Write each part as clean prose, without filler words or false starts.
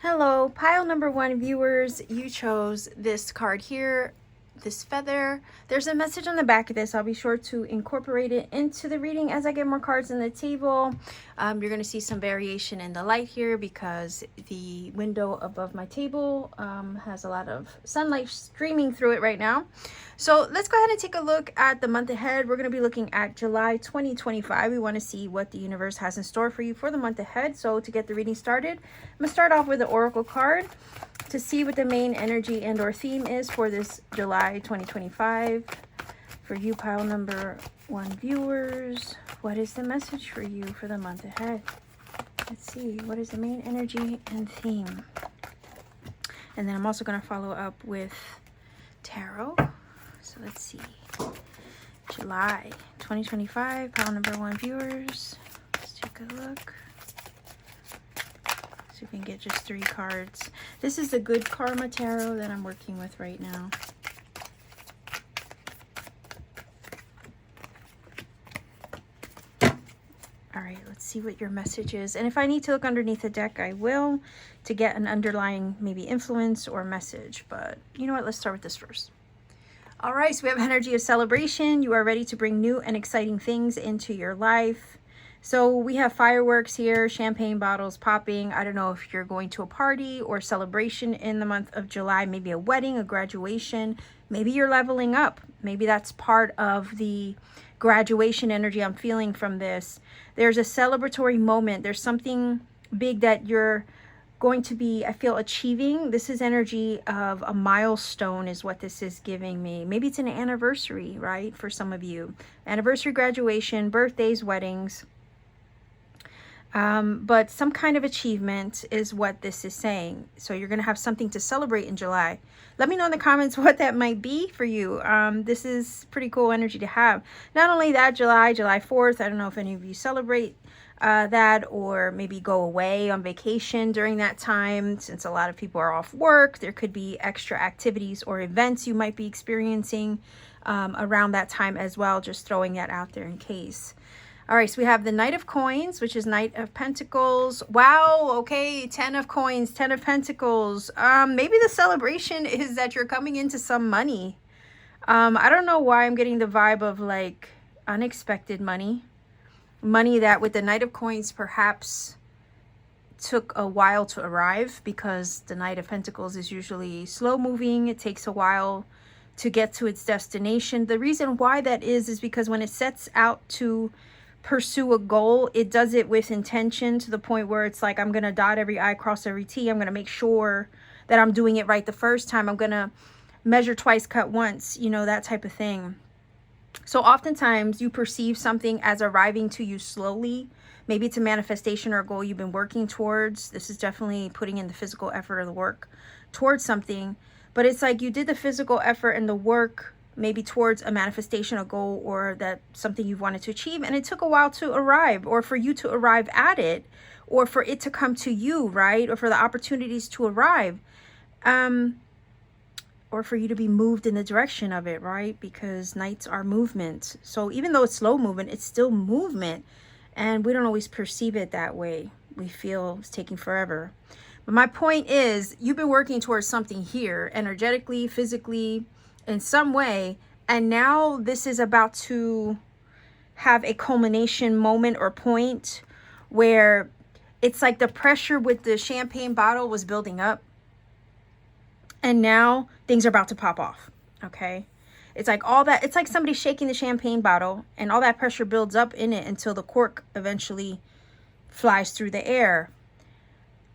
Hello, pile number one viewers. You chose this card here, this feather. There's a message on the back of this. I'll be sure to incorporate it into the reading as I get more cards on the table. You're going to see some variation in the light here because the window above my table has a lot of sunlight streaming through it right now. So let's go ahead and take a look at the month ahead. We're going to be looking at July 2025. We want to see what the universe has in store for you for the month ahead. So to get the reading started, I'm going to start off with the oracle card to see what the main energy and or theme is for this July 2025. For you pile number one viewers, what is the message for you for the month ahead? Let's see, what is the main energy and theme? And then I'm also going to follow up with tarot. So let's see, July 2025, pile number one viewers. Let's take a look. So we can get just 3 cards. This is the good karma tarot that I'm working with right now. All right, let's see what your message is. And if I need to look underneath the deck, I will, to get an underlying maybe influence or message. But you know what, let's start with this first. All right, so we have energy of celebration. You are ready to bring new and exciting things into your life. So we have fireworks here, champagne bottles popping. I don't know if you're going to a party or celebration in the month of July, maybe a wedding, a graduation. Maybe you're leveling up. Maybe that's part of the graduation energy I'm feeling from this. There's a celebratory moment. There's something big that you're going to be, I feel, achieving. This is energy of a milestone is what this is giving me. Maybe it's an anniversary, right? For some of you. Anniversary, graduation, birthdays, weddings. But some kind of achievement is what this is saying. So you're going to have something to celebrate in July. Let me know in the comments what that might be for you. This is pretty cool energy to have. Not only that, July 4th. I don't know if any of you celebrate that or maybe go away on vacation during that time. Since a lot of people are off work, there could be extra activities or events you might be experiencing around that time as well. Just throwing that out there in case. All right, so we have the Knight of Coins, which is Knight of Pentacles. Wow, okay, 10 of Coins, 10 of Pentacles. Maybe the celebration is that you're coming into some money. I don't know why I'm getting the vibe of like unexpected money. Money that with the Knight of Coins perhaps took a while to arrive because the Knight of Pentacles is usually slow moving. It takes a while to get to its destination. The reason why that is because when it sets out to pursue a goal, it does it with intention to the point where it's like, I'm going to dot every I, cross every T. I'm going to make sure that I'm doing it right the first time. I'm going to measure twice, cut once, you know, that type of thing. So oftentimes you perceive something as arriving to you slowly. Maybe it's a manifestation or a goal you've been working towards. This is definitely putting in the physical effort or the work towards something. But it's like you did the physical effort and the work maybe towards a manifestation, a goal, or that something you wanted to achieve, and it took a while to arrive, or for you to arrive at it, or for it to come to you, right? Or for the opportunities to arrive, or for you to be moved in the direction of it, right? Because nights are movement. So even though it's slow movement, it's still movement, and we don't always perceive it that way. We feel it's taking forever. But my point is, you've been working towards something here, energetically, physically, in some way, and now this is about to have a culmination moment or point where it's like the pressure with the champagne bottle was building up, and now things are about to pop off. Okay, it's like all that, it's like somebody shaking the champagne bottle and all that pressure builds up in it until the cork eventually flies through the air.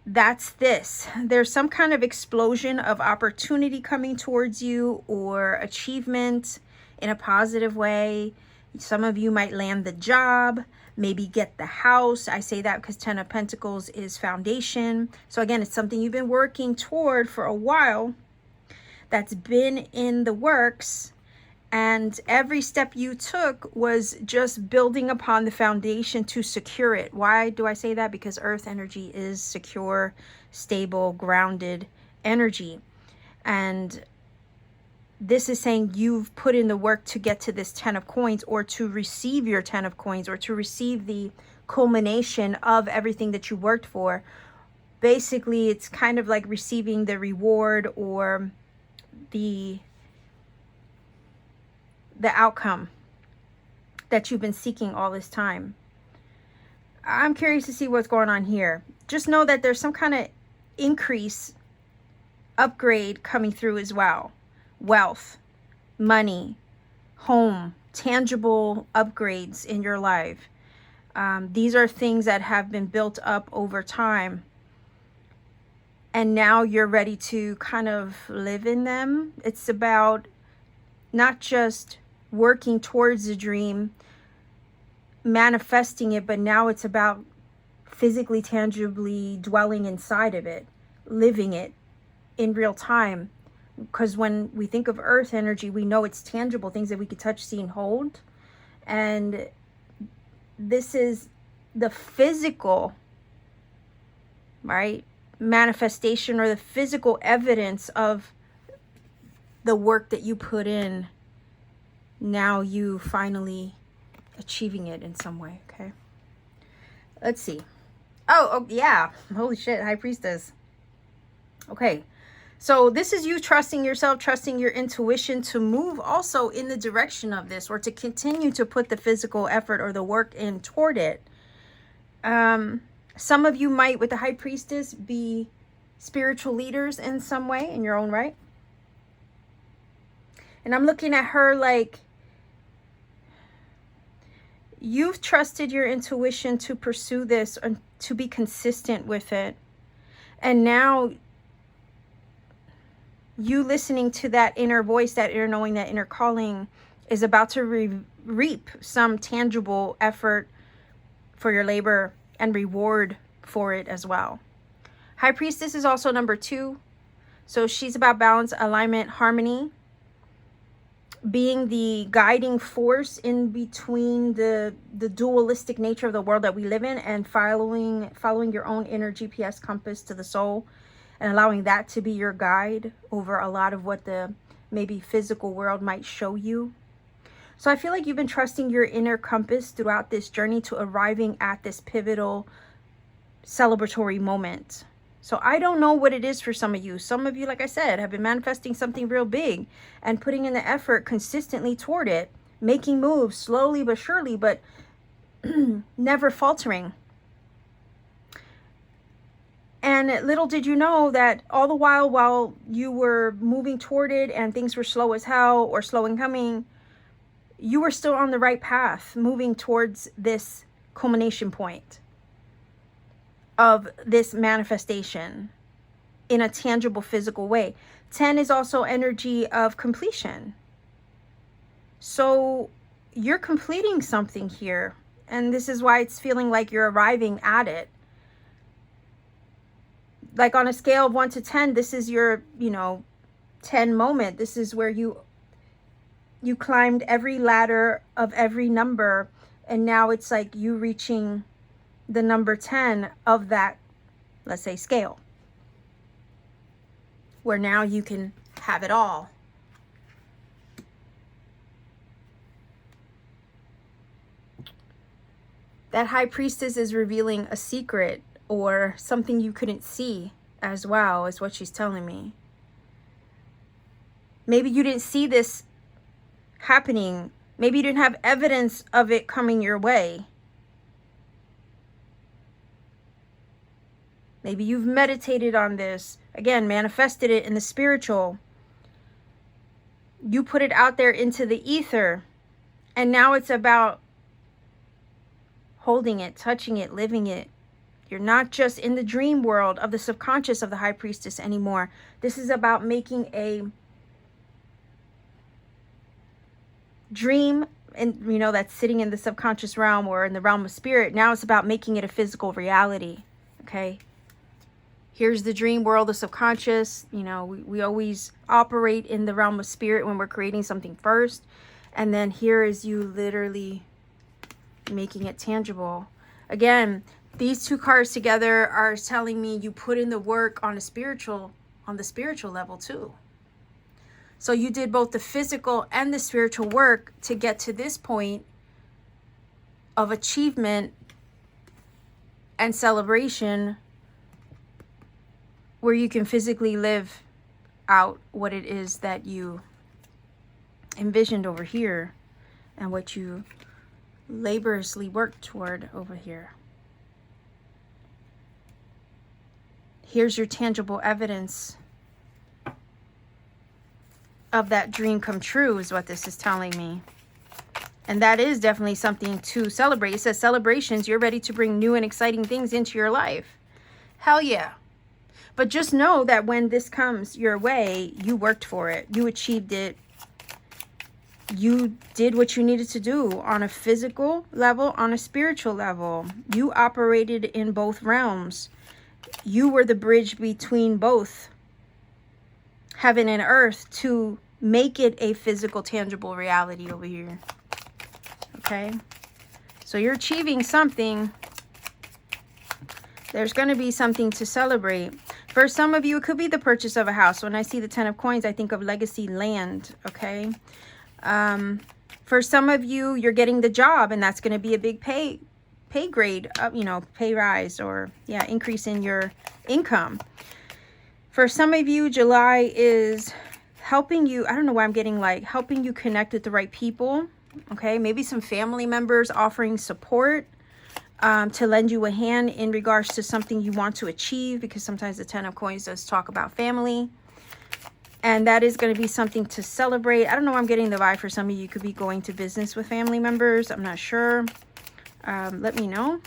That's this. There's some kind of explosion of opportunity coming towards you, or achievement in a positive way. Some of you might land the job, maybe get the house. I say that because 10 of Pentacles is foundation. So again, it's something you've been working toward for a while, that's been in the works. And every step you took was just building upon the foundation to secure it. Why do I say that? Because earth energy is secure, stable, grounded energy. And this is saying you've put in the work to get to this 10 of coins, or to receive your 10 of coins, or to receive the culmination of everything that you worked for. basically it's kind of like receiving the reward or the outcome that you've been seeking all this time. I'm curious to see what's going on here. Just know that there's some kind of increase, upgrade coming through as well. Wealth, money, home, tangible upgrades in your life. These are things that have been built up over time. And now you're ready to kind of live in them. It's about not just working towards the dream, manifesting it, but now it's about physically, tangibly dwelling inside of it, living it in real time. Because when we think of earth energy, we know it's tangible, things that we could touch, see, and hold. And this is the physical, right, manifestation or the physical evidence of the work that you put in. Now you finally achieving it in some way. Okay, let's see. Oh yeah, holy shit, High Priestess. Okay, so this is you trusting yourself, trusting your intuition to move also in the direction of this, or to continue to put the physical effort or the work in toward it. Some of you might, with the High Priestess, be spiritual leaders in some way in your own right. And I'm looking at her like you've trusted your intuition to pursue this and to be consistent with it. And now you listening to that inner voice, that inner knowing, that inner calling is about to reap some tangible effort for your labor and reward for it as well. High Priestess is also number 2. So she's about balance, alignment, harmony, being the guiding force in between the dualistic nature of the world that we live in, and following your own inner GPS compass to the soul, and allowing that to be your guide over a lot of what the maybe physical world might show you. So I feel like you've been trusting your inner compass throughout this journey to arriving at this pivotal celebratory moment. So I don't know what it is for some of you. Some of you, like I said, have been manifesting something real big and putting in the effort consistently toward it, making moves slowly but surely, but never faltering. And little did you know that all the while you were moving toward it and things were slow as hell or slow in coming, you were still on the right path, moving towards this culmination point of this manifestation in a tangible physical way. 10 is also energy of completion. So you're completing something here. And this is why it's feeling like you're arriving at it. Like on a scale of 1 to 10, this is your, 10 moment. This is where you climbed every ladder of every number. And now it's like you reaching the number 10 of that, let's say, scale, where now you can have it all. That High Priestess is revealing a secret or something you couldn't see as well, is what she's telling me. Maybe you didn't see this happening. Maybe you didn't have evidence of it coming your way. Maybe you've meditated on this, again, manifested it in the spiritual. You put it out there into the ether, and now it's about holding it, touching it, living it. You're not just in the dream world of the subconscious of the High Priestess anymore. This is about making a dream, and that's sitting in the subconscious realm or in the realm of spirit. Now it's about making it a physical reality. Okay. Here's the dream world, the subconscious. We always operate in the realm of spirit when we're creating something first. And then here is you literally making it tangible. Again, these two cards together are telling me you put in the work on the spiritual level too. So you did both the physical and the spiritual work to get to this point of achievement and celebration where you can physically live out what it is that you envisioned over here and what you laboriously worked toward over here. Here's your tangible evidence of that dream come true, is what this is telling me. And that is definitely something to celebrate. It says celebrations, you're ready to bring new and exciting things into your life. Hell yeah. But just know that when this comes your way, you worked for it. You achieved it. You did what you needed to do on a physical level, on a spiritual level. You operated in both realms. You were the bridge between both, heaven and earth, to make it a physical, tangible reality over here. Okay? So you're achieving something. There's going to be something to celebrate. For some of you, it could be the purchase of a house. When I see the 10 of coins, I think of legacy land. Okay? For some of you, you're getting the job, and that's going to be a big pay grade, you know, pay rise, or yeah, increase in your income. For some of you, July is helping you. I don't know why I'm getting like helping you connect with the right people. Okay, maybe some family members offering support to lend you a hand in regards to something you want to achieve, because sometimes the 10 of coins does talk about family. And that is going to be something to celebrate. I don't know why I'm getting the vibe. For some of you, could be going to business with family members. I'm not sure. Let me know.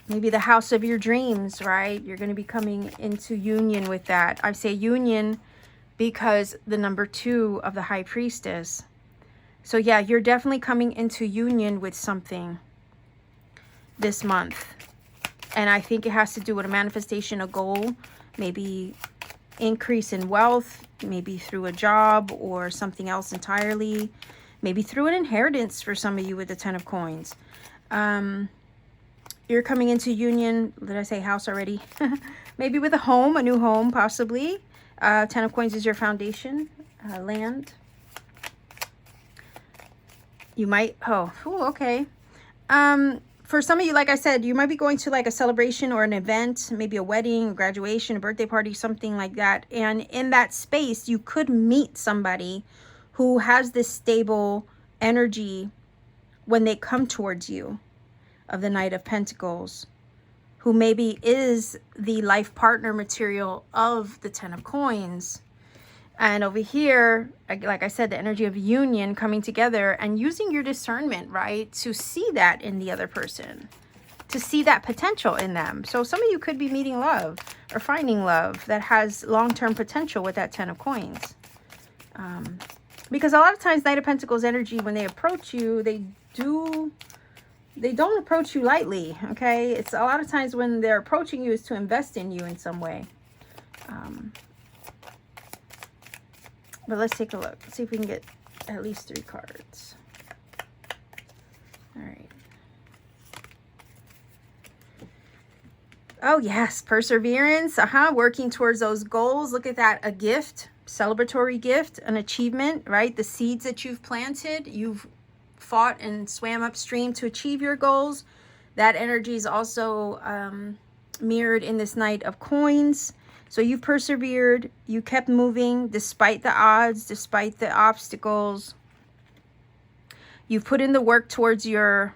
Maybe the house of your dreams, right? You're going to be coming into union with that. I say union because the number 2 of the High Priestess. So yeah, you're definitely coming into union with something this month. And I think it has to do with a manifestation, a goal, maybe increase in wealth, maybe through a job or something else entirely. Maybe through an inheritance for some of you with the 10 of coins. You're coming into union. Did I say house already? Maybe with a home, a new home, possibly. 10 of coins is your foundation, land. You might, okay. For some of you, like I said, you might be going to like a celebration or an event, maybe a wedding, a graduation, a birthday party, something like that. And in that space, you could meet somebody who has this stable energy when they come towards you, of the Knight of Pentacles, who maybe is the life partner material of the 10 of coins. And over here, like I said, the energy of union, coming together and using your discernment, right, to see that in the other person, to see that potential in them. So some of you could be meeting love or finding love that has long-term potential with that 10 of coins. Because a lot of times Knight of Pentacles energy, when they approach you, they don't approach you lightly, okay? It's a lot of times when they're approaching you is to invest in you in some way. But let's take a look. Let's see if we can get at least 3 cards. All right. Oh, yes. Perseverance. Working towards those goals. Look at that. A gift. Celebratory gift. An achievement, right? The seeds that you've planted. You've fought and swam upstream to achieve your goals. That energy is also mirrored in this Knight of Coins. So you've persevered, you kept moving despite the odds, despite the obstacles. You've put in the work towards your,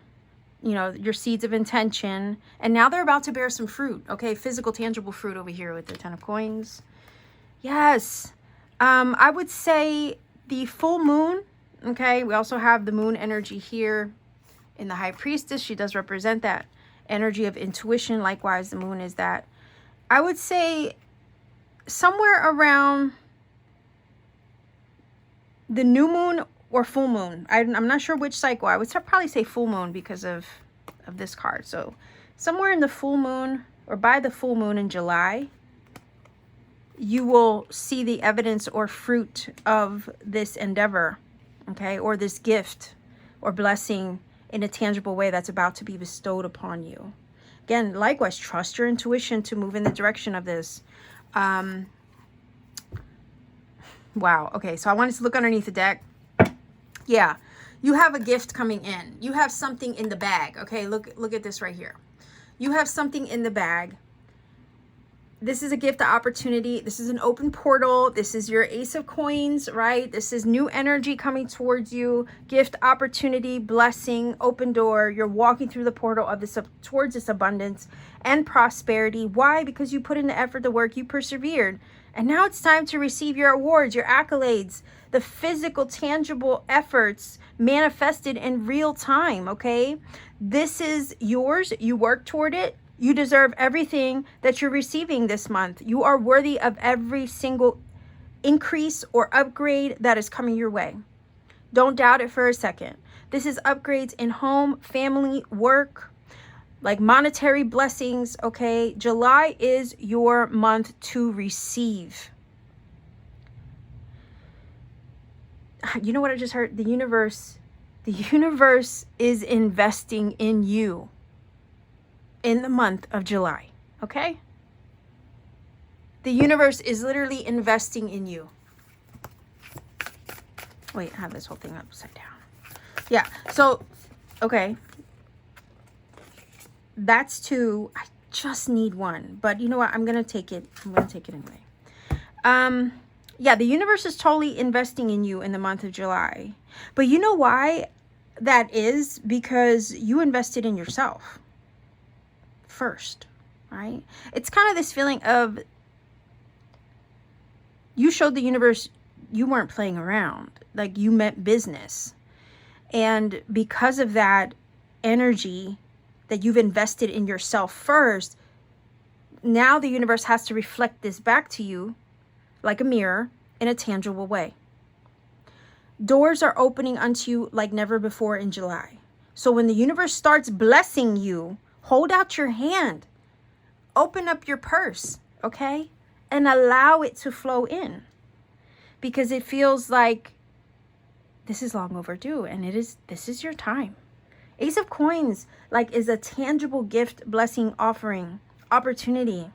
your seeds of intention. And now they're about to bear some fruit, okay? Physical, tangible fruit over here with the 10 of coins. Yes. I would say the full moon, okay? We also have the moon energy here in the High Priestess. She does represent that energy of intuition. Likewise, the moon is that. I would say somewhere around the new moon or full moon. I'm not sure which cycle. I would probably say full moon because of this card. So somewhere in the full moon or by the full moon in July, you will see the evidence or fruit of this endeavor, okay, or this gift or blessing in a tangible way that's about to be bestowed upon you. Again, likewise, trust your intuition to move in the direction of this. Wow. Okay. So I wanted to look underneath the deck. Yeah. You have a gift coming in. You have something in the bag. Okay. Look at this right here. You have something in the bag. This is a gift of opportunity. This is an open portal. This is your Ace of Coins, right? This is new energy coming towards you. Gift, opportunity, blessing, open door. You're walking through the portal of this towards this abundance and prosperity. Why? Because you put in the effort, the work, you persevered. And now it's time to receive your awards, your accolades, the physical, tangible efforts manifested in real time, okay? This is yours. You work toward it. You deserve everything that you're receiving this month. You are worthy of every single increase or upgrade that is coming your way. Don't doubt it for a second. This is upgrades in home, family, work, like monetary blessings, okay? July is your month to receive. You know what I just heard? The universe is investing in you in the month of July, okay? The universe is literally investing in you. Wait, I have this whole thing upside down. Yeah, so, okay. That's two. I just need one. But you know what? I'm going to take it. I'm going to take it anyway. Yeah, the universe is totally investing in you in the month of July. But you know why that is? Because you invested in yourself first, right? It's kind of this feeling of you showed the universe you weren't playing around, like you meant business. And because of that energy that you've invested in yourself first, now the universe has to reflect this back to you like a mirror in a tangible way. Doors are opening unto you like never before in July. So when the universe starts blessing you, hold out your hand, open up your purse, okay? And allow it to flow in. Because it feels like this is long overdue, and this is your time. Ace of Coins, like, is a tangible gift, blessing, offering, opportunity.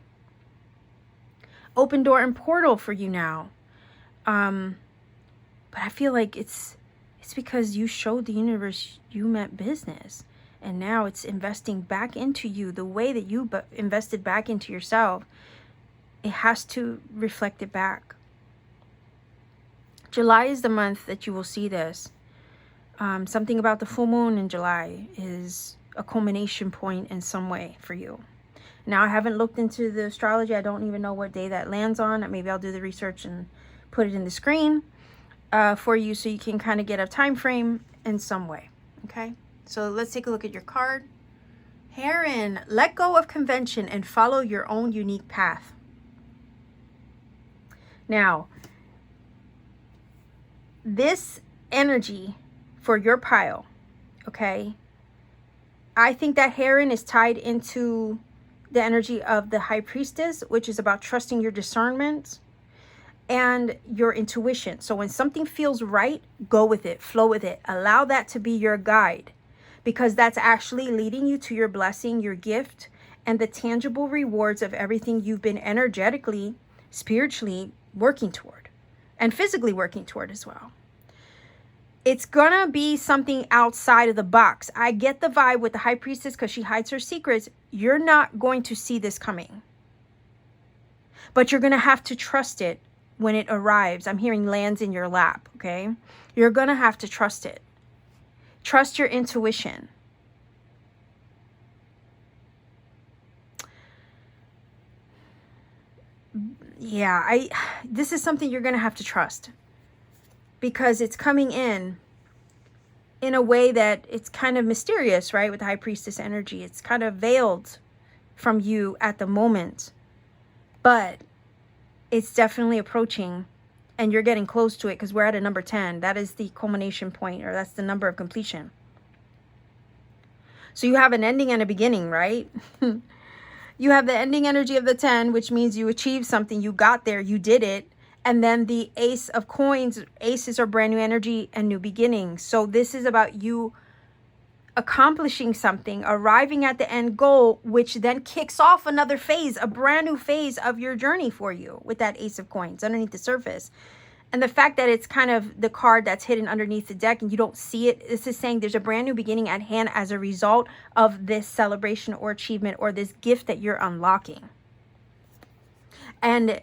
Open door and portal for you now. But I feel like it's because you showed the universe you meant business. And now it's investing back into you the way that you invested back into yourself. It has to reflect it back. July is the month that you will see this. Something about the full moon in July is a culmination point in some way for you. Now, I haven't looked into the astrology. I don't even know what day that lands on. Maybe I'll do the research and put it in the screen for you so you can kind of get a time frame in some way. Okay? So let's take a look at your card. Heron, let go of convention and follow your own unique path. Now, this energy for your pile, okay, I think that Heron is tied into the energy of the High Priestess, which is about trusting your discernment and your intuition. So when something feels right, go with it, flow with it. Allow that to be your guide, because that's actually leading you to your blessing, your gift, and the tangible rewards of everything you've been energetically, spiritually working toward, and physically working toward as well. It's gonna be something outside of the box. I get the vibe with the High Priestess because she hides her secrets. You're not going to see this coming, but you're gonna have to trust it when it arrives. I'm hearing lands in your lap, okay? You're gonna have to trust it. Trust your intuition. Yeah, this is something you're going to have to trust, because it's coming in a way that it's kind of mysterious, right? With the High Priestess energy, it's kind of veiled from you at the moment, but it's definitely approaching, and you're getting close to it because we're at a number 10. That is the culmination point, or that's the number of completion. So you have an ending and a beginning, right? You have the ending energy of the 10, which means you achieved something, you got there, you did it. And then the Ace of Coins, aces are brand new energy and new beginnings. So this is about you accomplishing something, arriving at the end goal, which then kicks off another phase, a brand new phase of your journey for you with that Ace of Coins underneath the surface. And the fact that it's kind of the card that's hidden underneath the deck and you don't see it, this is saying there's a brand new beginning at hand as a result of this celebration or achievement or this gift that you're unlocking. And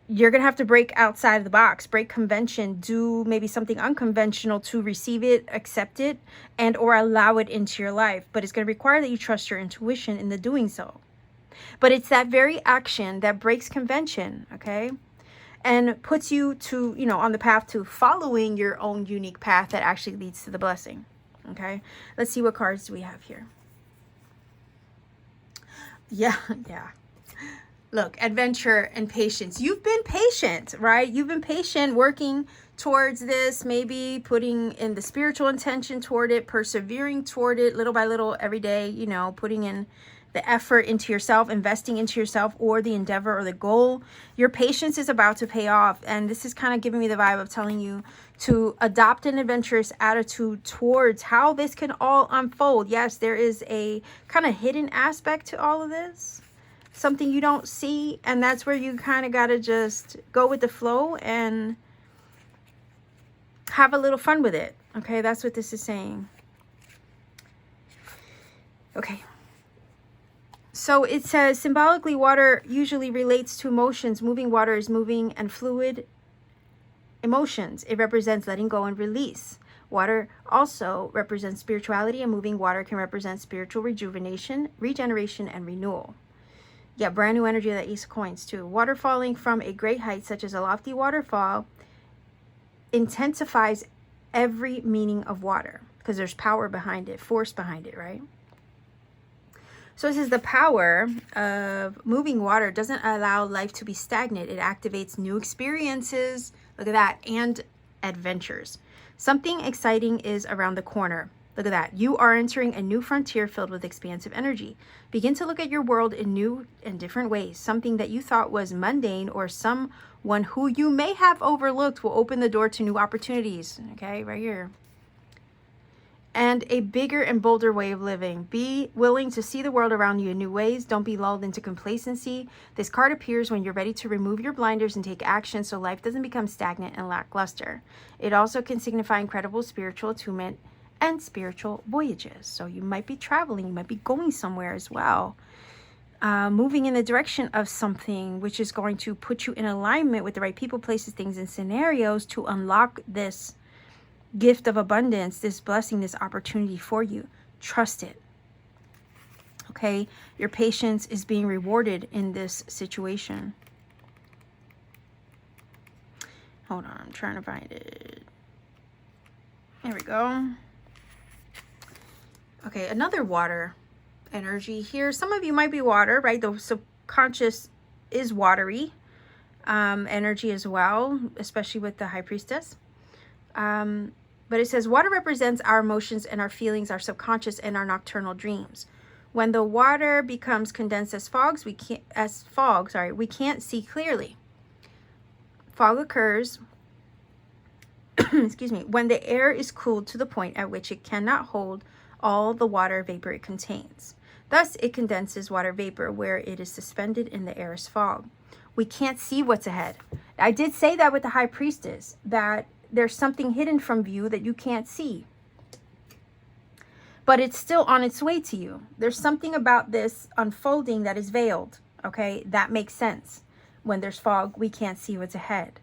you're going to have to break outside of the box, break convention, do maybe something unconventional to receive it, accept it, and or allow it into your life. But it's going to require that you trust your intuition in the doing so. But it's that very action that breaks convention, okay? And puts you to, you know, on the path to following your own unique path that actually leads to the blessing. Okay, let's see what cards do we have here. Yeah. Look, adventure and patience. You've been patient, right? You've been patient working towards this, maybe putting in the spiritual intention toward it, persevering toward it little by little every day, you know, putting in the effort into yourself, investing into yourself or the endeavor or the goal. Your patience is about to pay off. And this is kind of giving me the vibe of telling you to adopt an adventurous attitude towards how this can all unfold. Yes, there is a kind of hidden aspect to all of this, something you don't see. And that's where you kind of got to just go with the flow and have a little fun with it. Okay, that's what this is saying. Okay. So it says, symbolically, water usually relates to emotions. Moving water is moving and fluid emotions. It represents letting go and release. Water also represents spirituality, and moving water can represent spiritual rejuvenation, regeneration, and renewal. Yeah, brand new energy of the Ace of Coins too. Water falling from a great height, such as a lofty waterfall, intensifies every meaning of water because there's power behind it, force behind it, right? So this is the power of moving water doesn't allow life to be stagnant. It activates new experiences, look at that, and adventures. Something exciting is around the corner. Look at that. You are entering a new frontier filled with expansive energy. Begin to look at your world in new and different ways. Something that you thought was mundane or someone who you may have overlooked will open the door to new opportunities. Okay, right here. And a bigger and bolder way of living. Be willing to see the world around you in new ways. Don't be lulled into complacency. This card appears when you're ready to remove your blinders and take action so life doesn't become stagnant and lackluster. It also can signify incredible spiritual attunement and spiritual voyages. So you might be traveling, you might be going somewhere as well. Moving in the direction of something which is going to put you in alignment with the right people, places, things, and scenarios to unlock this gift of abundance, this blessing, this opportunity for you. Trust it. Okay, your patience is being rewarded in this situation. Hold on, I'm trying to find it. There we go. Okay, another water energy here. Some of you might be water, right? The subconscious is watery energy as well, especially with the High Priestess. But it says water represents our emotions and our feelings, our subconscious and our nocturnal dreams. When the water becomes condensed as we can't see clearly. Fog occurs, excuse me, when the air is cooled to the point at which it cannot hold all the water vapor it contains. Thus, it condenses water vapor where it is suspended in the air as fog. We can't see what's ahead. I did say that with the High Priestess, that there's something hidden from view that you can't see. But it's still on its way to you. There's something about this unfolding that is veiled. Okay, that makes sense. When there's fog, we can't see what's ahead.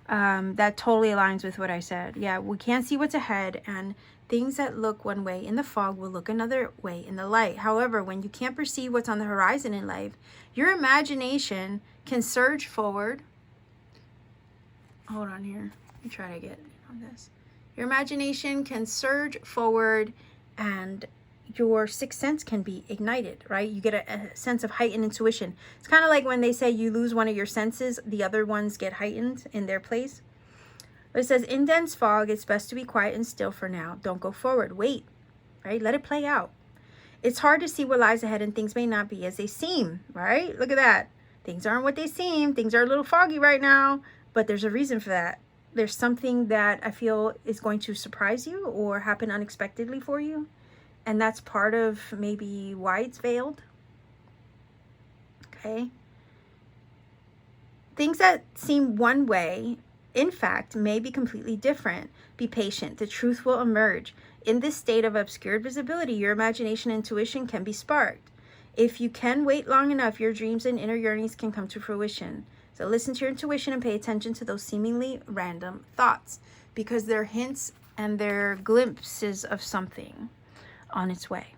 That totally aligns with what I said. Yeah, we can't see what's ahead, and things that look one way in the fog will look another way in the light. However, when you can't perceive what's on the horizon in life, your imagination can surge forward. Hold on here. Let me try to get on this. Your imagination can surge forward and your sixth sense can be ignited, right? You get a sense of heightened intuition. It's kind of like when they say you lose one of your senses, the other ones get heightened in their place. But it says, in dense fog, it's best to be quiet and still for now. Don't go forward. Wait, right? Let it play out. It's hard to see what lies ahead and things may not be as they seem, right? Look at that. Things aren't what they seem. Things are a little foggy right now, but there's a reason for that. There's something that I feel is going to surprise you or happen unexpectedly for you. And that's part of maybe why it's veiled. Okay. Things that seem one way in fact, may be completely different. Be patient. The truth will emerge. In this state of obscured visibility, your imagination and intuition can be sparked. If you can wait long enough, your dreams and inner yearnings can come to fruition. So listen to your intuition and pay attention to those seemingly random thoughts, because they're hints and they're glimpses of something on its way.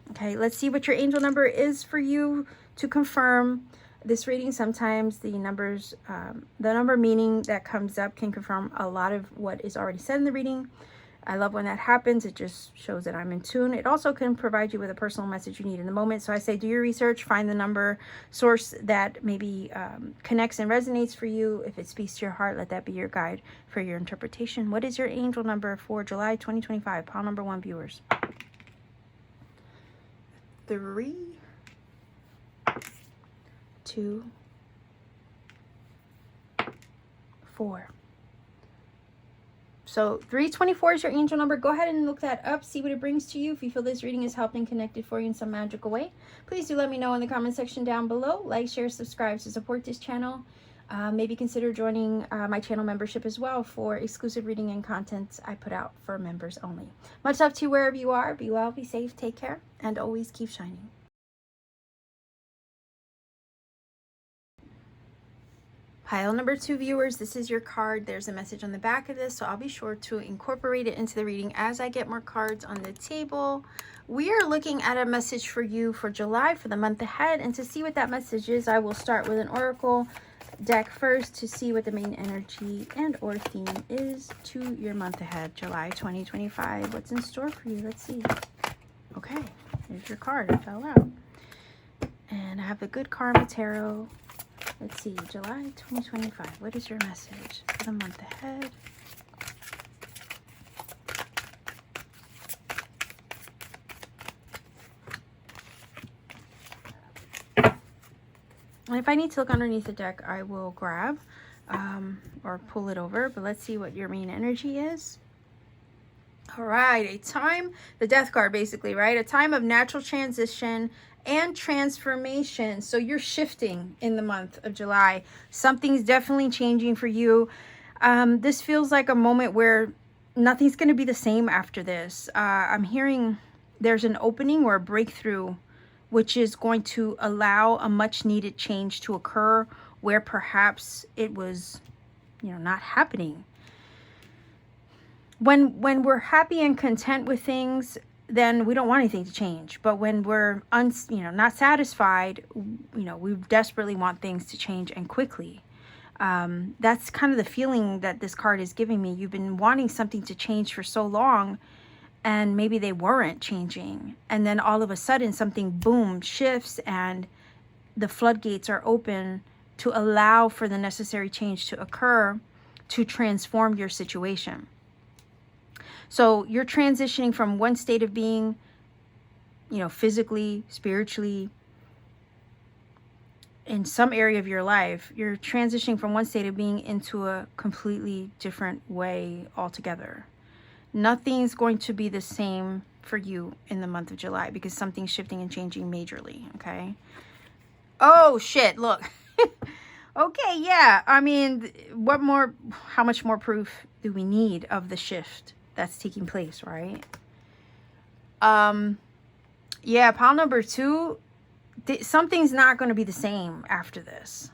Okay, let's see what your angel number is for you to confirm this reading. Sometimes the numbers, the number meaning that comes up can confirm a lot of what is already said in the reading. I love when that happens. It just shows that I'm in tune. It also can provide you with a personal message you need in the moment. So I say do your research, find the number source that maybe connects and resonates for you. If it speaks to your heart, let that be your guide for your interpretation. What is your angel number for July 2025? Pile number 1, viewers. 3, 2, 4. So 324 is your angel number. Go ahead and look that up. See what it brings to you. If you feel this reading is helped and connected for you in some magical way, please do let me know in the comment section down below. Like, share, subscribe to support this channel. Maybe consider joining my channel membership as well for exclusive reading and content I put out for members only. Much love to you wherever you are. Be well, be safe, take care, and always keep shining. Pile number 2, viewers, this is your card. There's a message on the back of this, so I'll be sure to incorporate it into the reading as I get more cards on the table. We are looking at a message for you for July, for the month ahead, and to see what that message is, I will start with an oracle deck first to see what the main energy and or theme is to your month ahead, July 2025. What's in store for you? Let's see. Okay, here's your card. It fell out. And I have the Good Karma Tarot. Let's see, July 2025. What is your message for the month ahead? And if I need to look underneath the deck, I will grab or pull it over. But let's see what your main energy is. All right, a time, the death card basically, right? A time of natural transition and transformation. So you're shifting in the month of July. Something's definitely changing for you. This feels like a moment where nothing's going to be the same after this. I'm hearing there's an opening or a breakthrough, which is going to allow a much needed change to occur where perhaps it was, not happening. When we're happy and content with things, then we don't want anything to change. But when we're not satisfied, we desperately want things to change, and quickly. That's kind of the feeling that this card is giving me. You've been wanting something to change for so long, and maybe they weren't changing. And then all of a sudden something, boom, shifts, and the floodgates are open to allow for the necessary change to occur to transform your situation. So you're transitioning from one state of being, physically, spiritually, in some area of your life, you're transitioning from one state of being into a completely different way altogether. Nothing's going to be the same for you in the month of July because something's shifting and changing majorly, okay? Oh, shit, look. Okay, yeah. I mean, how much more proof do we need of the shift that's taking place, right? Yeah, pile number 2, something's not going to be the same after this.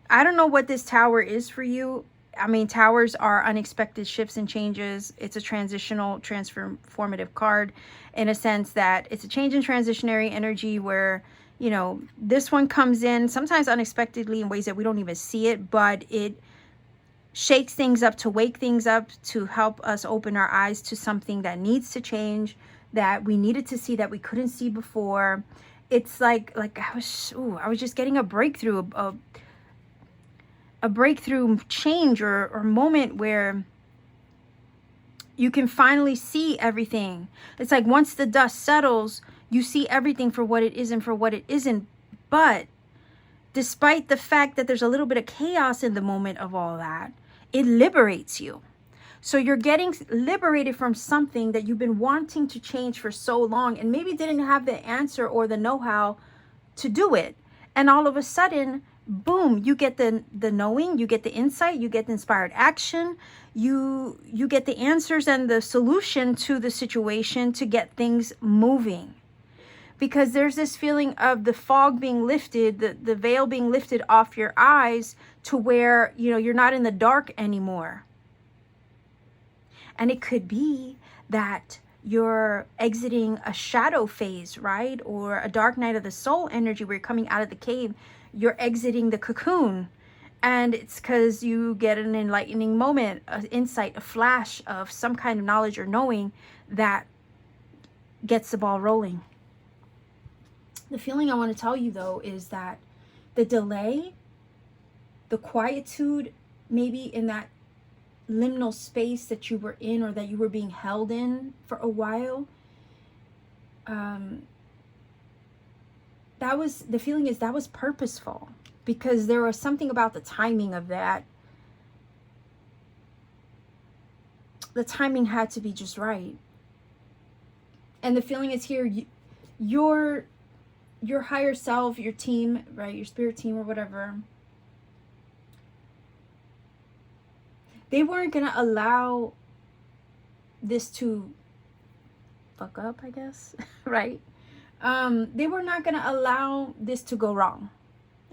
I don't know what this tower is for you. I mean, towers are unexpected shifts and changes. It's a transitional, transformative card in a sense that it's a change in transitionary energy where, this one comes in sometimes unexpectedly in ways that we don't even see it, but it shakes things up, to wake things up, to help us open our eyes to something that needs to change, that we needed to see that we couldn't see before. It's like I was just getting a breakthrough, a breakthrough change or moment where you can finally see everything. It's like once the dust settles, you see everything for what it is and for what it isn't. But despite the fact that there's a little bit of chaos in the moment of all that, it liberates you. So you're getting liberated from something that you've been wanting to change for so long and maybe didn't have the answer or the know-how to do it. And all of a sudden, boom, you get the knowing, you get the insight, you get the inspired action, you get the answers and the solution to the situation to get things moving. Because there's this feeling of the fog being lifted, the veil being lifted off your eyes to where, you know, you're not in the dark anymore. And it could be that you're exiting a shadow phase, right? Or a dark night of the soul energy where you're coming out of the cave. You're exiting the cocoon. And it's because you get an enlightening moment, an insight, a flash of some kind of knowledge or knowing that gets the ball rolling. The feeling I want to tell you, though, is that the delay, the quietude, maybe in that liminal space that you were in or that you were being held in for a while, that was, the feeling is that was purposeful, because there was something about the timing of that. The timing had to be just right. And the feeling is here, your higher self, your team, right, your spirit team or whatever, they weren't going to allow this to fuck up, I guess, right? They were not going to allow this to go wrong,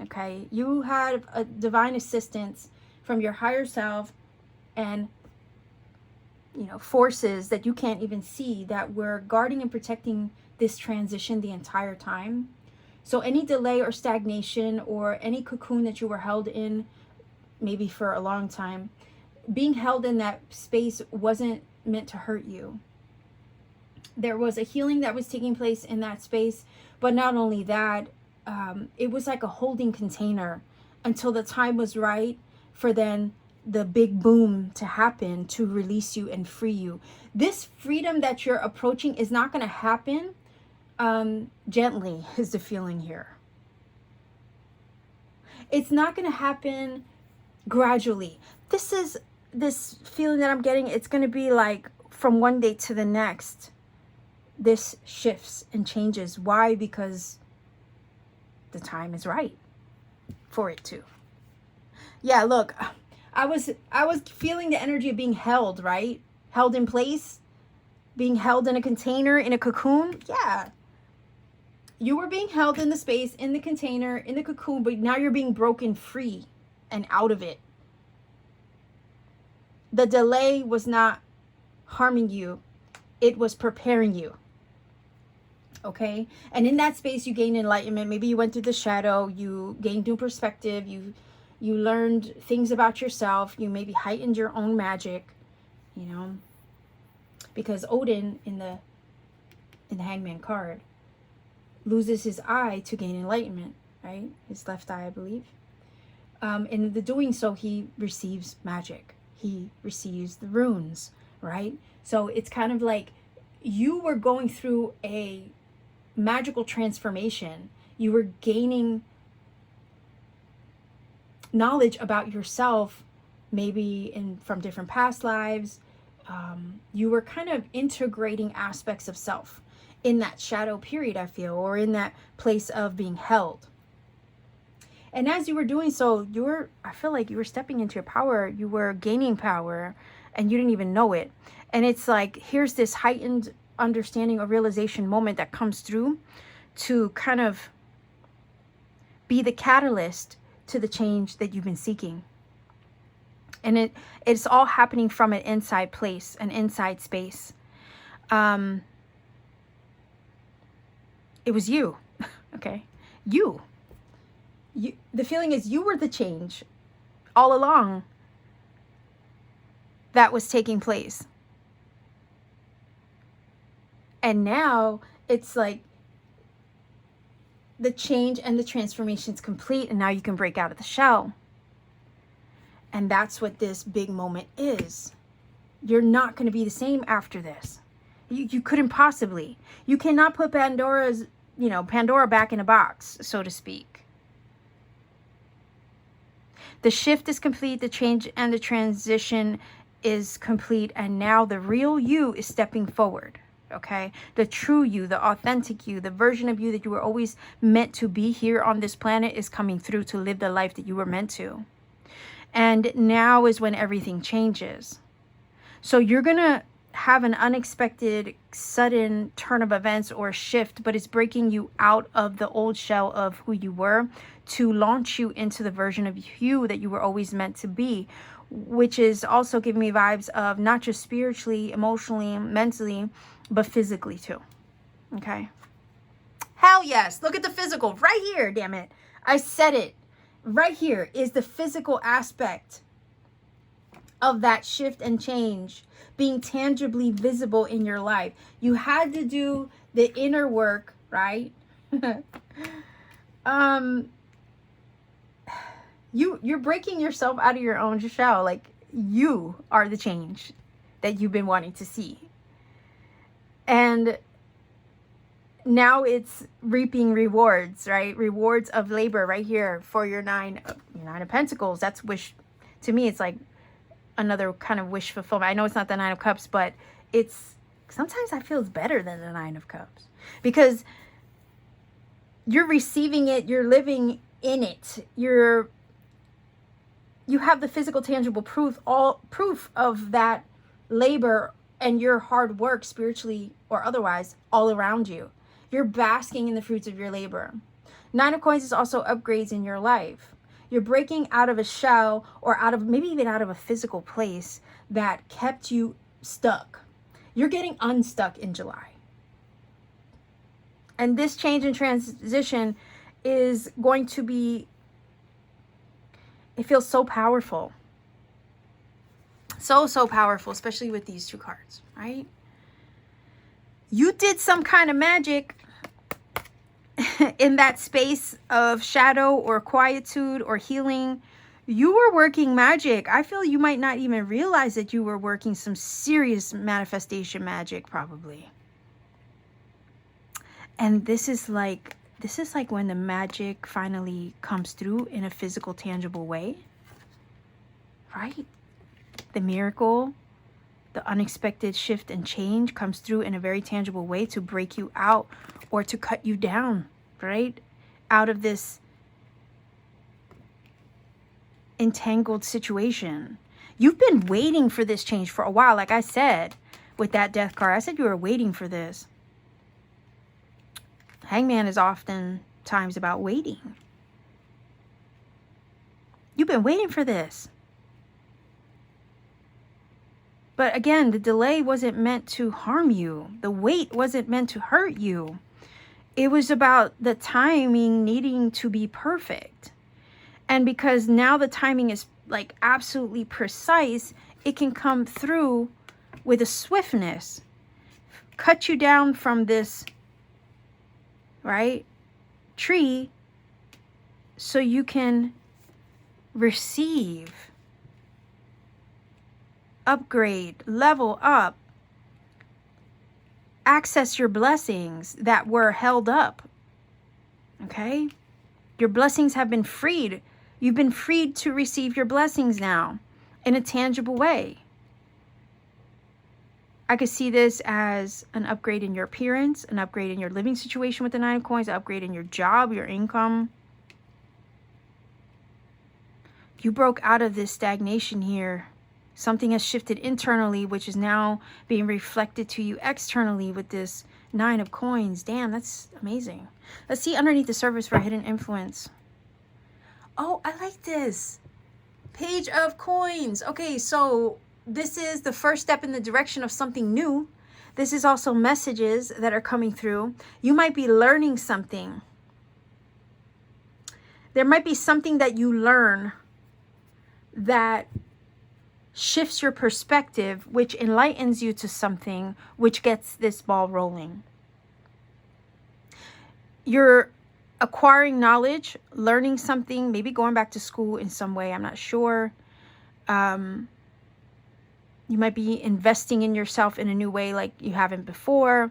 okay? You had a divine assistance from your higher self and, you know, forces that you can't even see that were guarding and protecting this transition the entire time. So any delay or stagnation or any cocoon that you were held in, maybe for a long time, being held in that space wasn't meant to hurt you. There was a healing that was taking place in that space, but not only that, it was like a holding container until the time was right for then the big boom to happen to release you and free you. This freedom that you're approaching is not going to happen gently, is the feeling here. It's not going to happen gradually. This feeling that I'm getting, it's going to be like from one day to the next, this shifts and changes. Why? Because the time is right for it to. Yeah, look, I was feeling the energy of being held, right? Held in place, being held in a container, in a cocoon. Yeah. You were being held in the space, in the container, in the cocoon, but now you're being broken free and out of it. The delay was not harming you. It was preparing you. Okay? And in that space, you gained enlightenment. Maybe you went through the shadow. You gained new perspective. You learned things about yourself. You maybe heightened your own magic, you know, because Odin in the Hangman card loses his eye to gain enlightenment, right? His left eye, I believe. In the doing so, he receives magic. He receives the runes, right? So it's kind of like you were going through a magical transformation. You were gaining knowledge about yourself, maybe from different past lives. You were kind of integrating aspects of self in that shadow period, I feel, or in that place of being held. And as you were doing so, I feel like you were stepping into your power. You were gaining power and you didn't even know it. And it's like, here's this heightened understanding or realization moment that comes through to kind of be the catalyst to the change that you've been seeking. And it's all happening from an inside place, an inside space. It was you, okay? You. The feeling is you were the change all along that was taking place. And now it's like the change and the transformation is complete, and now you can break out of the shell. And that's what this big moment is. You're not going to be the same after this. You couldn't possibly. You cannot put Pandora back in a box, so to speak. The shift is complete, the change and the transition is complete, and now the real you is stepping forward, okay? The true you, the authentic you, the version of you that you were always meant to be here on this planet is coming through to live the life that you were meant to. And now is when everything changes. So you're going to have an unexpected, sudden turn of events or shift, but it's breaking you out of the old shell of who you were to launch you into the version of you that you were always meant to be, which is also giving me vibes of not just spiritually, emotionally, mentally, but physically too. Okay. Hell yes. Look at the physical right here. Damn it. I said it. Right here is the physical aspect of that shift and change being tangibly visible in your life. You had to do the inner work, right? You're breaking yourself out of your own shell. Like, you are the change that you've been wanting to see. And now it's reaping rewards, right? Rewards of labor right here for your nine of Pentacles. That's wish. To me, it's like another kind of wish fulfillment. I know it's not the Nine of Cups, but it's sometimes I feel it's better than the Nine of Cups because you're receiving it, you're living in it, you have the physical, tangible proof of that labor and your hard work, spiritually or otherwise, all around you. You're basking in the fruits of your labor. Nine of Coins is also upgrades in your life. You're breaking out of a shell or out of maybe even out of a physical place that kept you stuck. You're getting unstuck in July. And this change and transition is going to be, it feels so powerful. So powerful, especially with these two cards, right? You did some kind of magic in that space of shadow or quietude or healing. You were working magic. I feel you might not even realize that you were working some serious manifestation magic, probably. And this is like when the magic finally comes through in a physical, tangible way, right? The miracle, the unexpected shift and change comes through in a very tangible way to break you out or to cut you down, right? Out of this entangled situation. You've been waiting for this change for a while. Like I said, with that Death card, I said you were waiting for this. Hangman is oftentimes about waiting. You've been waiting for this. But again, the delay wasn't meant to harm you. The wait wasn't meant to hurt you. It was about the timing needing to be perfect. And because now the timing is like absolutely precise, it can come through with a swiftness. Cut you down from this, right, tree so you can receive, upgrade, level up, access your blessings that were held up. Okay? Your blessings have been freed. You've been freed to receive your blessings now in a tangible way. I could see this as an upgrade in your appearance, an upgrade in your living situation with the Nine of Coins, an upgrade in your job, your income. You broke out of this stagnation here. Something has shifted internally, which is now being reflected to you externally with this Nine of Coins. Damn, that's amazing. Let's see underneath the surface for hidden influence. Oh, I like this. Page of Coins. Okay, so this is the first step in the direction of something new. This is also messages that are coming through. You might be learning something. There might be something that you learn that shifts your perspective, which enlightens you to something, which gets this ball rolling. You're acquiring knowledge, learning something, maybe going back to school in some way, I'm not sure. You might be investing in yourself in a new way like you haven't before.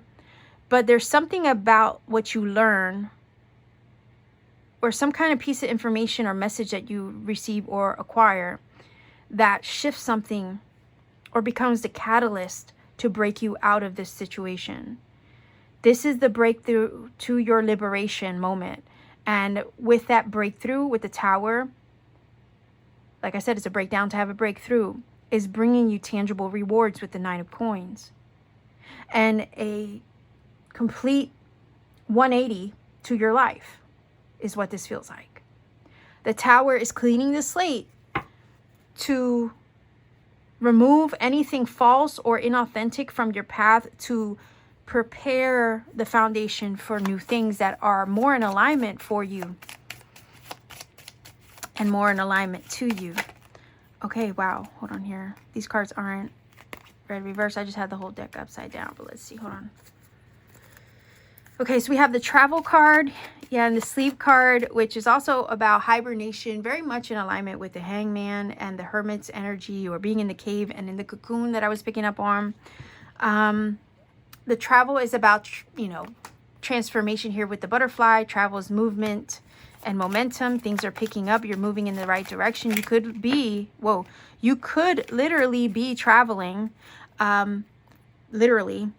But there's something about what you learn or some kind of piece of information or message that you receive or acquire that shifts something or becomes the catalyst to break you out of this situation. This is the breakthrough to your liberation moment. And with that breakthrough, with the Tower, like I said, it's a breakdown to have a breakthrough, is bringing you tangible rewards with the 9 of Coins. And a complete 180 to your life is what this feels like. The Tower is cleaning the slate to remove anything false or inauthentic from your path, to prepare the foundation for new things that are more in alignment for you and more in alignment to you. Okay, wow, hold on here. These cards aren't red reverse. I just had the whole deck upside down, but let's see, hold on. Okay, so we have the Travel card, yeah, and the Sleep card, which is also about hibernation, very much in alignment with the Hangman and the Hermit's energy, or being in the cave and in the cocoon that I was picking up on. The Travel is about, you know, transformation here with the butterfly. Travel is movement and momentum. Things are picking up. You're moving in the right direction. You could be, whoa, you could literally be traveling, literally,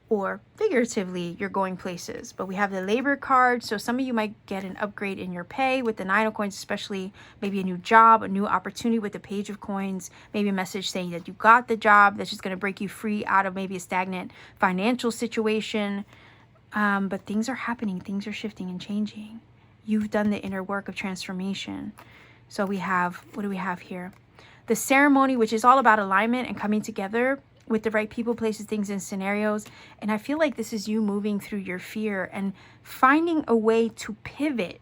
or figuratively, you're going places. But we have the Labor card, so some of you might get an upgrade in your pay with the 9 of Coins, especially maybe a new job, a new opportunity with the Page of Coins, maybe a message saying that you got the job that's just going to break you free out of maybe a stagnant financial situation. But things are happening, things are shifting and changing. You've done the inner work of transformation. So we have, what do we have here? The Ceremony, which is all about alignment and coming together with the right people, places, things, and scenarios. And I feel like this is you moving through your fear and finding a way to pivot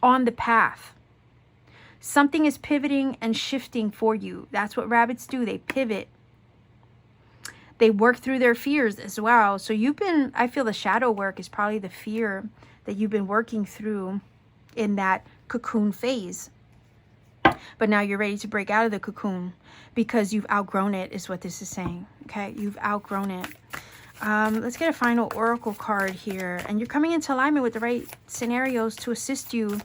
on the path. Something is pivoting and shifting for you. That's what rabbits do. They pivot. They work through their fears as well. So you've been, I feel the shadow work is probably the fear that you've been working through in that cocoon phase. But now you're ready to break out of the cocoon because you've outgrown it, is what this is saying. Okay, you've outgrown it. Let's get a final oracle card here. And you're coming into alignment with the right scenarios to assist you,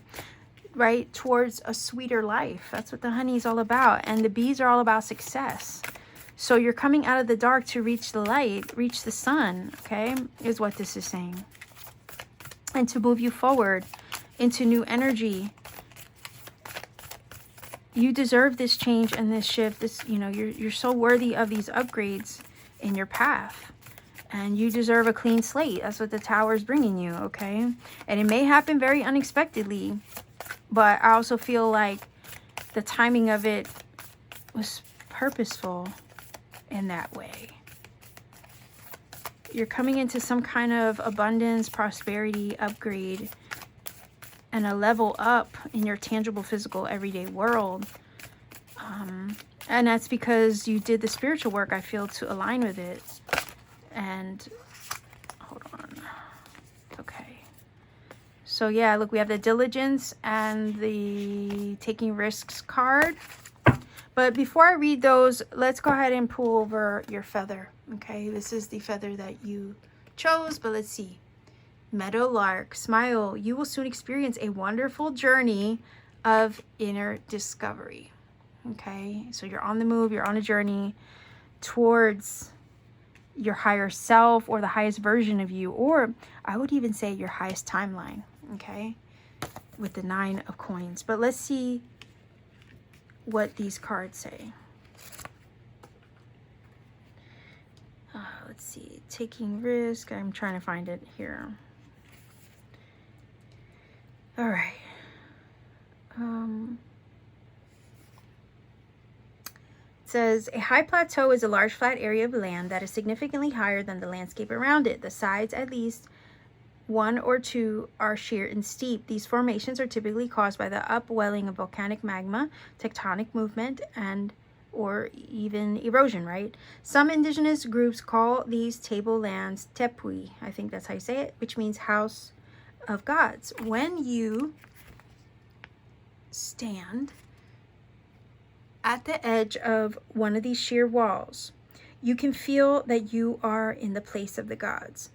right, towards a sweeter life. That's what the honey is all about. And the bees are all about success. So you're coming out of the dark to reach the light, reach the sun, okay, is what this is saying. And to move you forward into new energy. You deserve this change and this shift. This, you know, you're so worthy of these upgrades in your path. And you deserve a clean slate. That's what the Tower is bringing you, okay? And it may happen very unexpectedly, but I also feel like the timing of it was purposeful in that way. You're coming into some kind of abundance, prosperity, upgrade, and a level up in your tangible, physical, everyday world. And that's because you did the spiritual work, I feel, to align with it. And hold on. Okay. So yeah, look, we have the Diligence and the Taking Risks card. But before I read those, let's go ahead and pull over your feather. Okay, this is the feather that you chose, but let's see. Meadowlark, smile. You will soon experience a wonderful journey of inner discovery. Okay, so you're on the move, you're on a journey towards your higher self, or the highest version of you, or I would even say your highest timeline, okay, with the 9 of Coins. But let's see what these cards say. Let's see, taking risk. I'm trying to find it here. All right. It says, a high plateau is a large flat area of land that is significantly higher than the landscape around it. The sides, at least one or two, are sheer and steep. These formations are typically caused by the upwelling of volcanic magma, tectonic movement, and or even erosion, right? Some indigenous groups call these tablelands tepui. I think that's how you say it, which means house of gods. When you stand at the edge of one of these sheer walls, you can feel that you are in the place of the gods.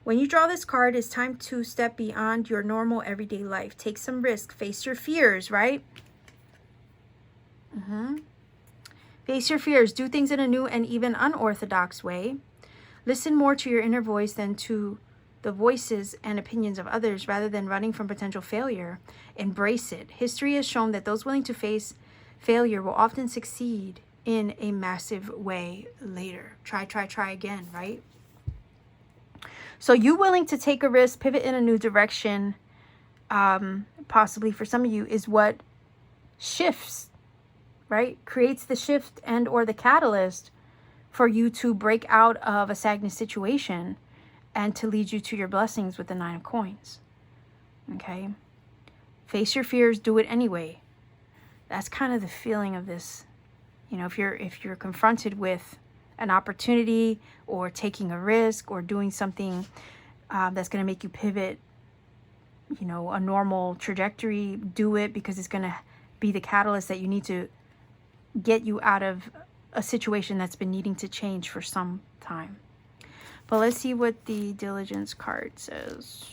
When you draw this card, it's time to step beyond your normal everyday life. Take some risk, face your fears, right? Face your fears. Do things in a new and even unorthodox way. Listen more to your inner voice than to the voices and opinions of others rather than running from potential failure. Embrace it. History has shown that those willing to face failure will often succeed in a massive way later. Try again, right? So you willing to take a risk, pivot in a new direction, possibly for some of you, is what shifts, right? Creates the shift and or the catalyst for you to break out of a stagnant situation and to lead you to your blessings with the 9 of coins. Okay? Face your fears, do it anyway. That's kind of the feeling of this. You know, if you're confronted with an opportunity or taking a risk or doing something that's going to make you pivot, you know, a normal trajectory, do it, because it's going to be the catalyst that you need to get you out of a situation that's been needing to change for some time. But let's see what the diligence card says.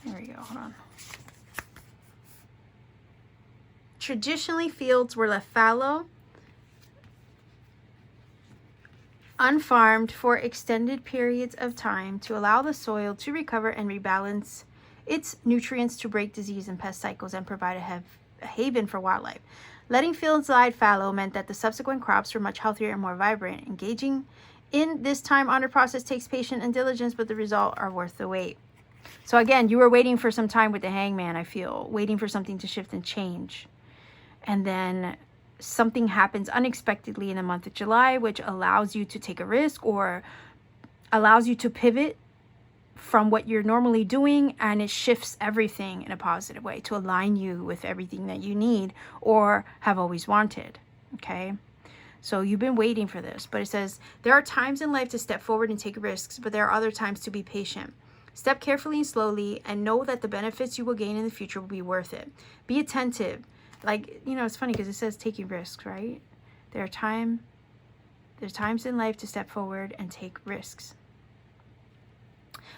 There we go. Hold on. Traditionally, fields were left fallow, unfarmed for extended periods of time to allow the soil to recover and rebalance its nutrients, to break disease and pest cycles and provide a haven for wildlife. Letting fields lie fallow meant that the subsequent crops were much healthier and more vibrant. Engaging in this time-honored process takes patience and diligence, but the results are worth the wait. So again, you were waiting for some time with the Hangman, I feel, waiting for something to shift and change. And then something happens unexpectedly in the month of July, which allows you to take a risk or allows you to pivot from what you're normally doing, and it shifts everything in a positive way to align you with everything that you need or have always wanted. Okay? So you've been waiting for this, but it says, there are times in life to step forward and take risks, but there are other times to be patient. Step carefully and slowly and know that the benefits you will gain in the future will be worth it. Be attentive. Like, you know, it's funny because it says taking risks, right? There's times in life to step forward and take risks.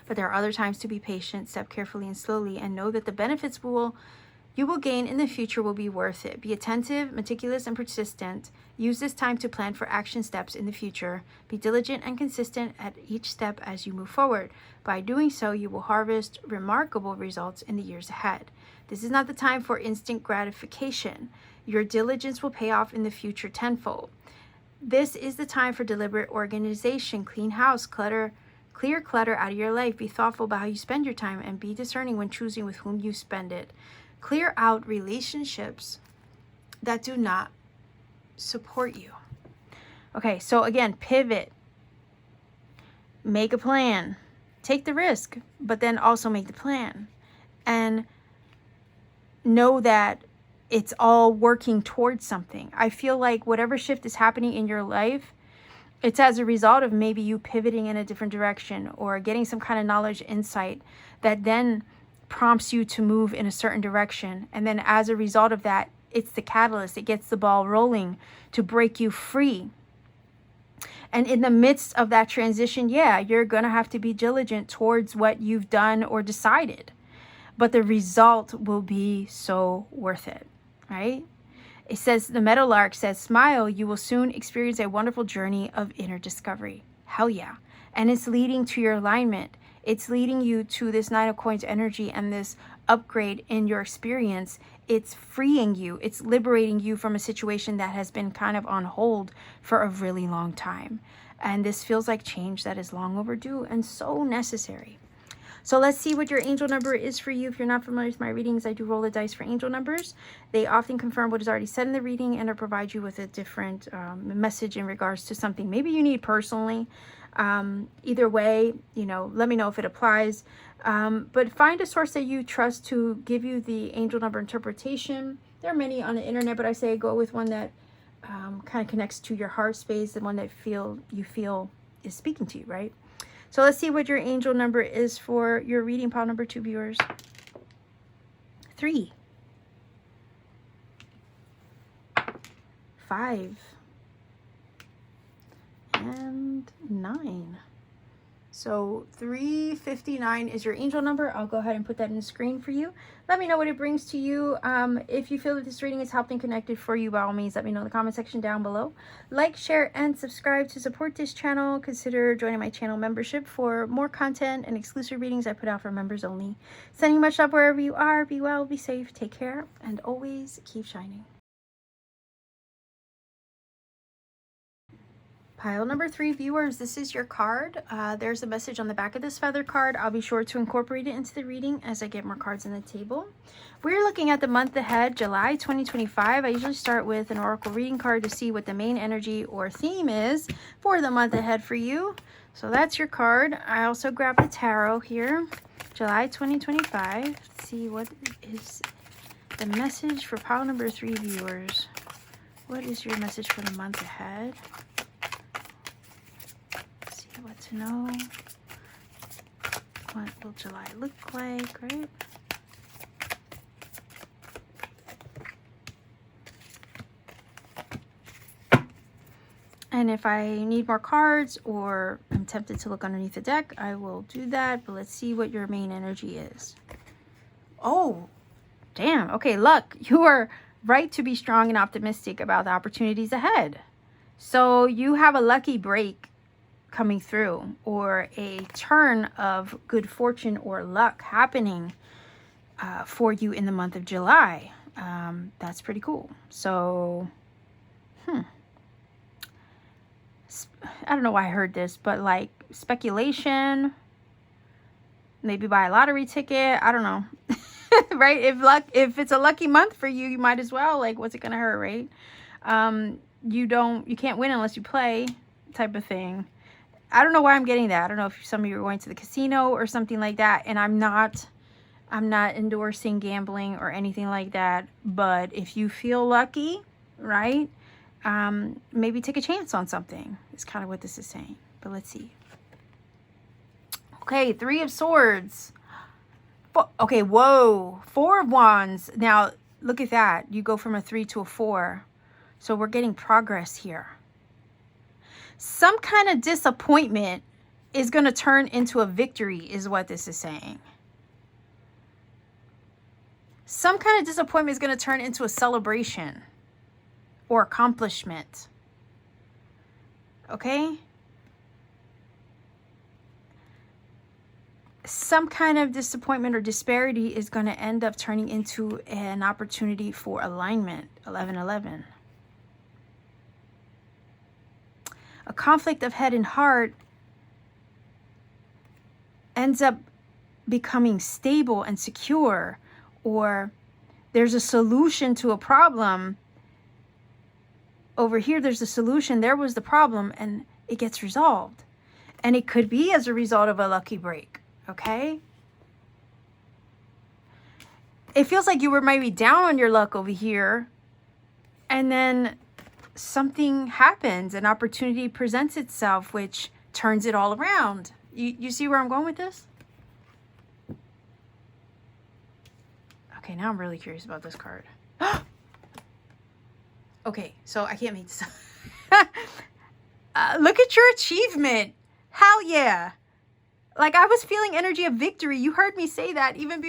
But there are other times to be patient, step carefully and slowly, and know that the benefits you will gain in the future will be worth it. Be attentive, meticulous, and persistent. Use this time to plan for action steps in the future. Be diligent and consistent at each step as you move forward. By doing so, you will harvest remarkable results in the years ahead. This is not the time for instant gratification. Your diligence will pay off in the future tenfold. This is the time for deliberate organization. Clean house, clear clutter out of your life. Be thoughtful about how you spend your time and be discerning when choosing with whom you spend it. Clear out relationships that do not support you. Okay, so again, pivot. Make a plan. Take the risk, but then also make the plan. And know that it's all working towards something. I feel like whatever shift is happening in your life, it's as a result of maybe you pivoting in a different direction or getting some kind of knowledge, insight that then prompts you to move in a certain direction. And then as a result of that, it's the catalyst. It gets the ball rolling to break you free. And in the midst of that transition, yeah, you're going to have to be diligent towards what you've done or decided. But the result will be so worth it, right? It says, the meadowlark says, smile, you will soon experience a wonderful journey of inner discovery. Hell yeah. And it's leading to your alignment. It's leading you to this 9 of coins energy and this upgrade in your experience. It's freeing you. It's liberating you from a situation that has been kind of on hold for a really long time. And this feels like change that is long overdue and so necessary. So let's see what your angel number is for you. If you're not familiar with my readings, I do roll the dice for angel numbers. They often confirm what is already said in the reading and or provide you with a different message in regards to something maybe you need personally. Either way, you know, let me know if it applies. But find a source that you trust to give you the angel number interpretation. There are many on the internet, but I say go with one that kind of connects to your heart space, the one that you feel is speaking to you, right? So let's see what your angel number is for your reading, pile number 2 viewers. 3, 5, and 9. So 359 is your angel number. I'll go ahead and put that in the screen for you. Let me know what it brings to you. If you feel that this reading is helped and connected for you, by all means, let me know in the comment section down below. Like, share, and subscribe to support this channel. Consider joining my channel membership for more content and exclusive readings I put out for members only. Sending much love wherever you are. Be well, be safe, take care, and always keep shining. Pile number 3, viewers, this is your card. There's a message on the back of this feather card. I'll be sure to incorporate it into the reading as I get more cards on the table. We're looking at the month ahead, July 2025. I usually start with an oracle reading card to see what the main energy or theme is for the month ahead for you. So that's your card. I also grabbed the tarot here, July 2025. Let's see what is the message for pile number 3, viewers. What is your message for the month ahead? What to know, what will July look like, right? And if I need more cards or I'm tempted to look underneath the deck, I will do that, but let's see what your main energy is. Oh, damn. Okay, luck. You are right to be strong and optimistic about the opportunities ahead. So you have a lucky break coming through, or a turn of good fortune or luck happening for you in the month of July. That's pretty cool. So I don't know why I heard this, but like speculation, maybe buy a lottery ticket, I don't know. Right? If it's a lucky month for you, you might as well, like, what's it gonna hurt, right? You can't win unless you play, type of thing. I don't know why I'm getting that. I don't know if some of you are going to the casino or something like that. And I'm not endorsing gambling or anything like that. But if you feel lucky, right, maybe take a chance on something. It's kind of what this is saying. But let's see. Okay, 3 of Swords. Okay, whoa. 4 of Wands. Now, look at that. You go from a 3 to a 4. So we're getting progress here. Some kind of disappointment is going to turn into a victory, is what this is saying. Some kind of disappointment is going to turn into a celebration or accomplishment. Okay? Some kind of disappointment or disparity is going to end up turning into an opportunity for alignment. 11-11. A conflict of head and heart ends up becoming stable and secure, or there's a solution to a problem. Over here, there's a solution. There was the problem, and it gets resolved. And it could be as a result of a lucky break, okay? It feels like you were maybe down on your luck over here, and then something happens, an opportunity presents itself, which turns it all around. You see where I'm going with this? Okay, now I'm really curious about this card. Okay, so I can't make this up. Look at your achievement. Hell yeah. Like, I was feeling energy of victory. You heard me say that even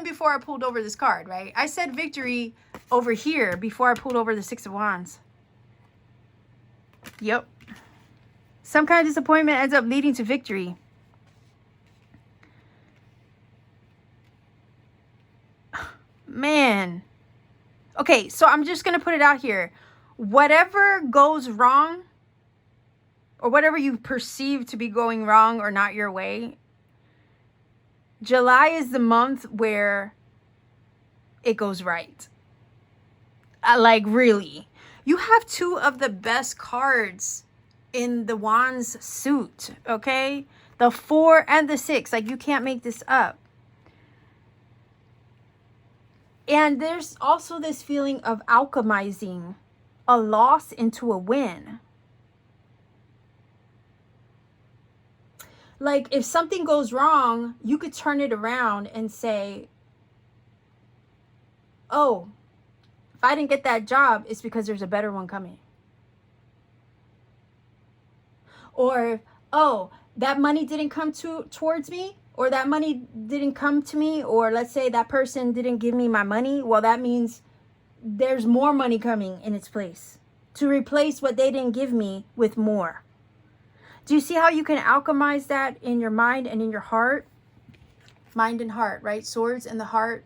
before I pulled over this card, right? I said victory over here before I pulled over the 6 of Wands. Yep. Some kind of disappointment ends up leading to victory. Man. Okay, so I'm just going to put it out here. Whatever goes wrong, or whatever you perceive to be going wrong or not your way, July is the month where it goes right. Like, really. You have 2 of the best cards in the Wands suit, okay? The 4 and the 6. Like, you can't make this up. And there's also this feeling of alchemizing a loss into a win. Like, if something goes wrong, you could turn it around and say, oh, if I didn't get that job, it's because there's a better one coming. Or, oh, that money didn't come towards me, or that money didn't come to me, or let's say that person didn't give me my money. Well, that means there's more money coming in its place to replace what they didn't give me with more. Do you see how you can alchemize that in your mind and in your heart? Mind and heart, right? Swords in the heart,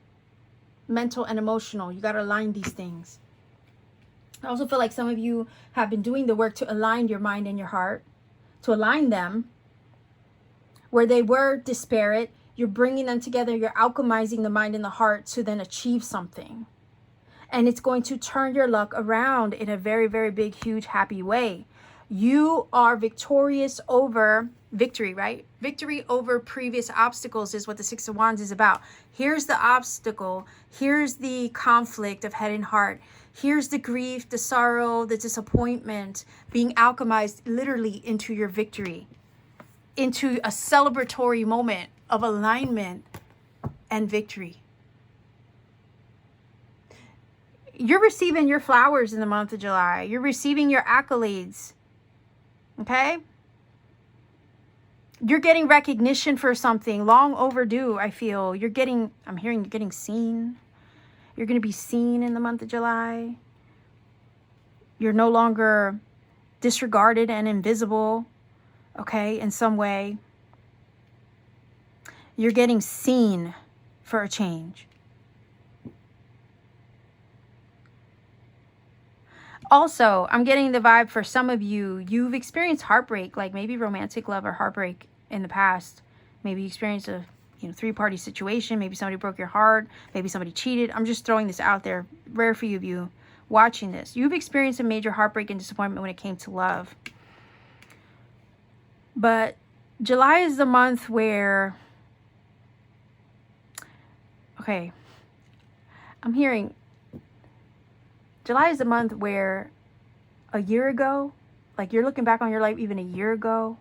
mental and emotional. You got to align these things. I also feel like some of you have been doing the work to align your mind and your heart, to align them where they were disparate. You're bringing them together. You're alchemizing the mind and the heart to then achieve something. And it's going to turn your luck around in a very, very big, huge, happy way. You are victorious over victory, right? Victory over previous obstacles is what the Six of Wands is about. Here's the obstacle. Here's the conflict of head and heart. Here's the grief, the sorrow, the disappointment being alchemized literally into your victory, into a celebratory moment of alignment and victory. You're receiving your flowers in the month of July. You're receiving your accolades. Okay? You're getting recognition for something long overdue, I feel. I'm hearing you're getting seen. You're going to be seen in the month of July. You're no longer disregarded and invisible, okay, in some way. You're getting seen for a change. Also, I'm getting the vibe for some of you, you've experienced heartbreak, like maybe romantic love or heartbreak in the past. Maybe you experienced a three-party situation. Maybe somebody broke your heart. Maybe somebody cheated. I'm just throwing this out there. Rare for you watching this. You've experienced a major heartbreak and disappointment when it came to love. But July is the month where, okay, I'm hearing July is the month where a year ago, like you're looking back on your life even a year ago,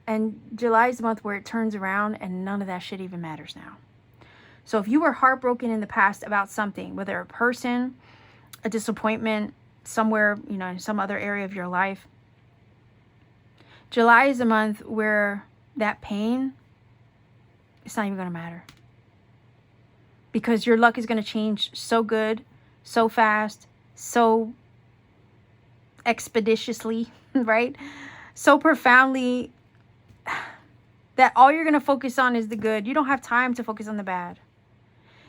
and July is the month where it turns around and none of that shit even matters now. So if you were heartbroken in the past about something, whether a person, a disappointment, somewhere, in some other area of your life, July is the month where that pain, it's not even going to matter. Because your luck is going to change so good, so fast, so expeditiously, right? So profoundly that all you're going to focus on is the good. You don't have time to focus on the bad.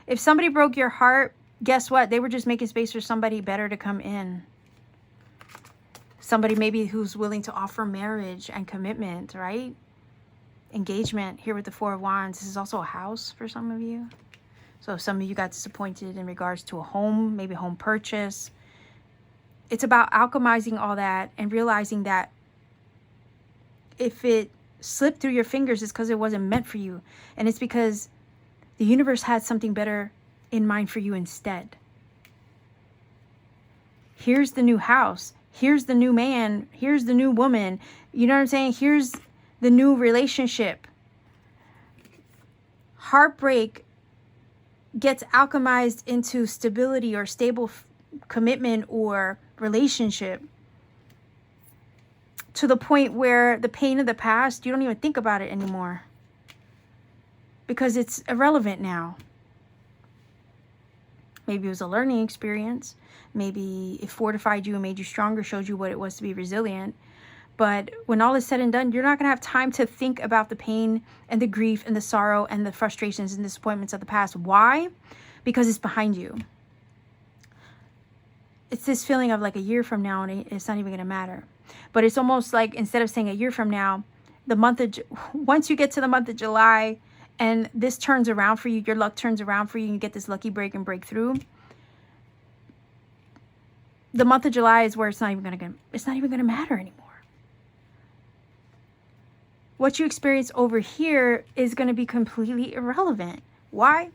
If somebody broke your heart, guess what? They were just making space for somebody better to come in. Somebody maybe who's willing to offer marriage and commitment, right? Engagement here with the Four of Wands. This is also a house for some of you. So if some of you got disappointed in regards to a home, maybe a home purchase. It's about alchemizing all that and realizing that if it slipped through your fingers, it's because it wasn't meant for you. And it's because the universe had something better in mind for you instead. Here's the new house. Here's the new man. Here's the new woman. You know what I'm saying? Here's the new relationship. Heartbreak gets alchemized into stability or stable commitment or relationship, to the point where the pain of the past, you don't even think about it anymore because it's irrelevant now. Maybe it was a learning experience. Maybe it fortified you and made you stronger, showed you what it was to be resilient. But when all is said and done, you're not going to have time to think about the pain and the grief and the sorrow and the frustrations and disappointments of the past. Why? Because it's behind you. It's this feeling of like a year from now and it's not even going to matter. But it's almost like instead of saying a year from now, once you get to the month of July and this turns around for you, your luck turns around for you, and you get this lucky break and breakthrough. The month of July is where it's not even going to matter anymore. What you experience over here is going to be completely irrelevant. Why?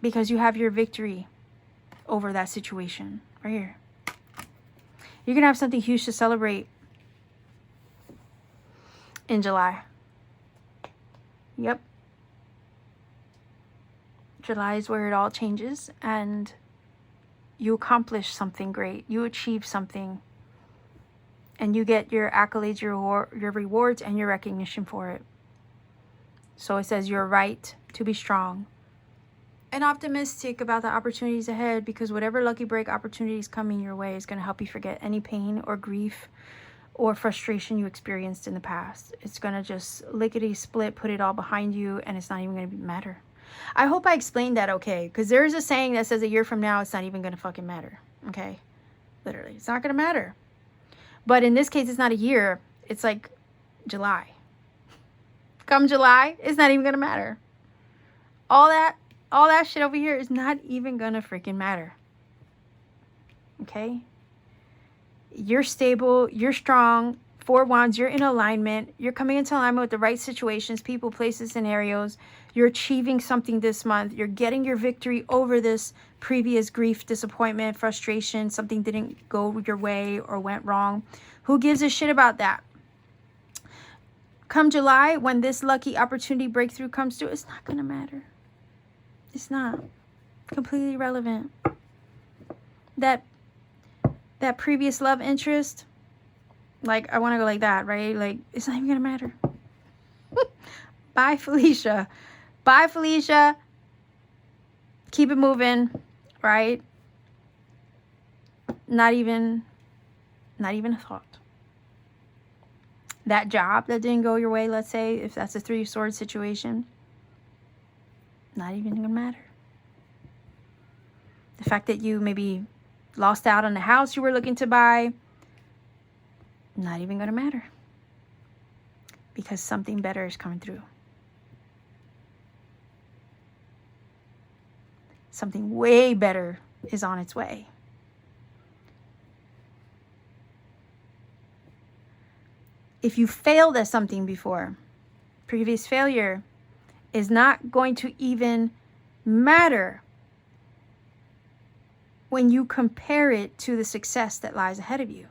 Because you have your victory over that situation right here. You're going to have something huge to celebrate in July. Yep. July is where it all changes and you accomplish something great. You achieve something and you get your accolades, your rewards, and your recognition for it. So it says you're right to be strong and optimistic about the opportunities ahead, because whatever lucky break opportunities coming your way is going to help you forget any pain or grief or frustration you experienced in the past. It's going to just lickety split, put it all behind you, and it's not even going to matter. I hope I explained that okay, because there's a saying that says a year from now it's not even going to fucking matter. Okay, literally, it's not going to matter. But in this case, it's not a year, it's like July. Come July, it's not even going to matter. All that shit over here is not even going to freaking matter. Okay? You're stable, you're strong. 4 Wands, you're in alignment. You're coming into alignment with the right situations, people, places, scenarios. You're achieving something this month. You're getting your victory over this previous grief, disappointment, frustration. Something didn't go your way or went wrong. Who gives a shit about that? Come July, when this lucky opportunity breakthrough comes through, it's not going to matter. It's not. Completely irrelevant. That previous love interest, like, I want to go like that, right? Like, it's not even going to matter. Bye, Felicia. Bye, Felicia. Keep it moving, right? Not even a thought. That job that didn't go your way, let's say, if that's a 3 of Swords situation, not even going to matter. The fact that you maybe lost out on the house you were looking to buy, not even going to matter, because something better is coming through. Something way better is on its way. If you failed at something before, previous failure is not going to even matter when you compare it to the success that lies ahead of you,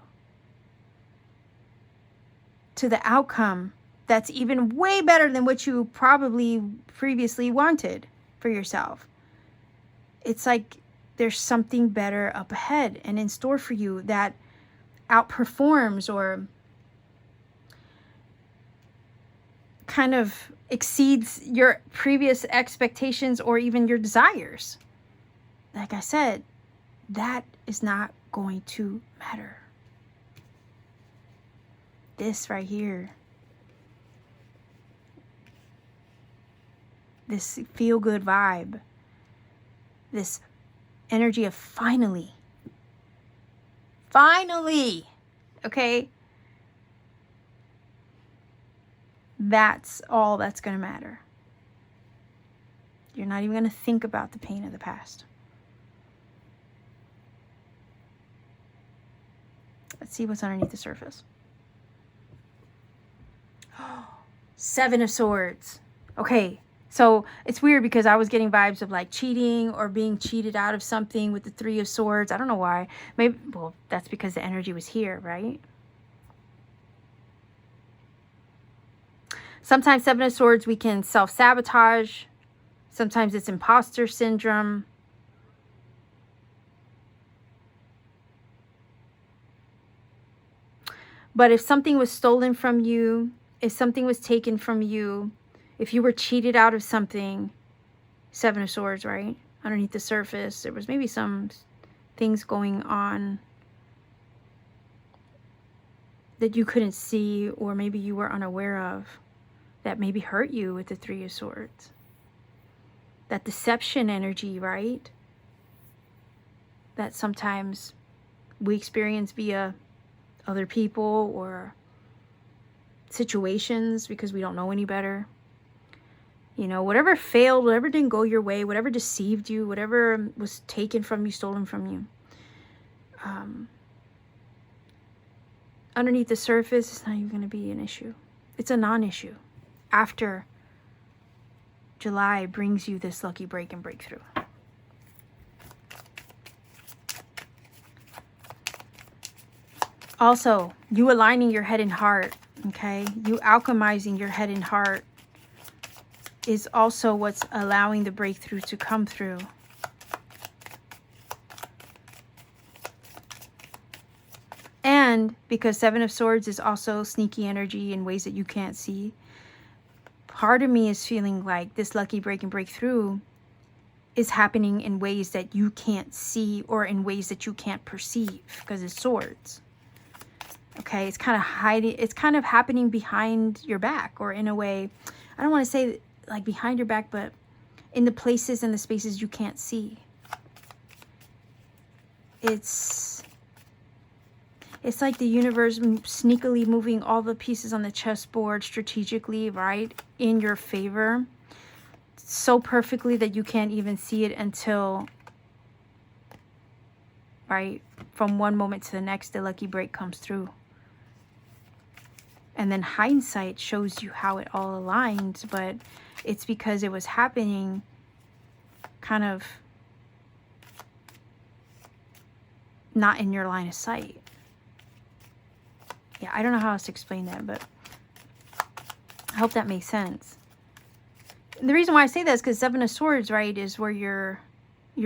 to the outcome that's even way better than what you probably previously wanted for yourself. It's like there's something better up ahead and in store for you that outperforms or kind of exceeds your previous expectations or even your desires. Like I said, that is not going to matter. This right here, this feel-good vibe, this energy of finally, okay? That's all that's going to matter. You're not even going to think about the pain of the past. Let's see what's underneath the surface. 7 of Swords. Okay, so it's weird because I was getting vibes of like cheating or being cheated out of something with the 3 of Swords. I don't know why. Maybe, well, that's because the energy was here, right? Sometimes 7 of Swords, we can self-sabotage. Sometimes it's imposter syndrome. But if something was stolen from you, if something was taken from you, if you were cheated out of something, 7 of Swords, right? Underneath the surface, there was maybe some things going on that you couldn't see, or maybe you were unaware of, that maybe hurt you with the 3 of Swords. That deception energy, right? That sometimes we experience via other people or situations because we don't know any better. You know, whatever failed, whatever didn't go your way, whatever deceived you, whatever was taken from you, stolen from you, underneath the surface, it's not even going to be an issue. It's a non-issue. After July brings you this lucky break and breakthrough. Also, you aligning your head and heart, okay? You alchemizing your head and heart is also what's allowing the breakthrough to come through. And And because Seven of Swords is also sneaky energy in ways that you can't see, part of me is feeling like this lucky break and breakthrough is happening in ways that you can't see, or in ways that you can't perceive, because it's swords. Okay, it's kind of hiding, it's kind of happening behind your back, or in a way, I don't want to say like behind your back, but in the places and the spaces you can't see. It's like the universe sneakily moving all the pieces on the chessboard strategically, right, in your favor, so perfectly that you can't even see it until, right, from one moment to the next, the lucky break comes through. And then hindsight shows you how it all aligned, but it's because it was happening kind of not in your line of sight. Yeah, I don't know how else to explain that, but I hope that makes sense. The reason why I say that is because Seven of Swords, right, is where you're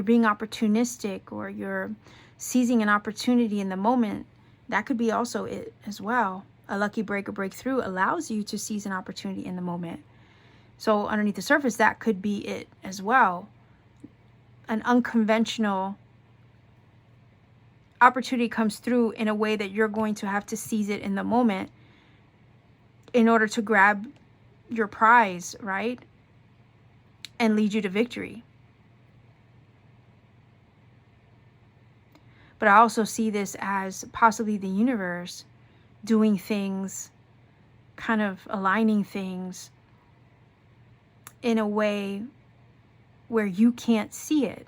being opportunistic, or you're seizing an opportunity in the moment. That could be also it as well. A lucky break or breakthrough allows you to seize an opportunity in the moment. So underneath the surface, that could be it as well. An unconventional opportunity comes through in a way that you're going to have to seize it in the moment in order to grab your prize, right? And lead you to victory. But I also see this as possibly the universe doing things, kind of aligning things in a way where you can't see it,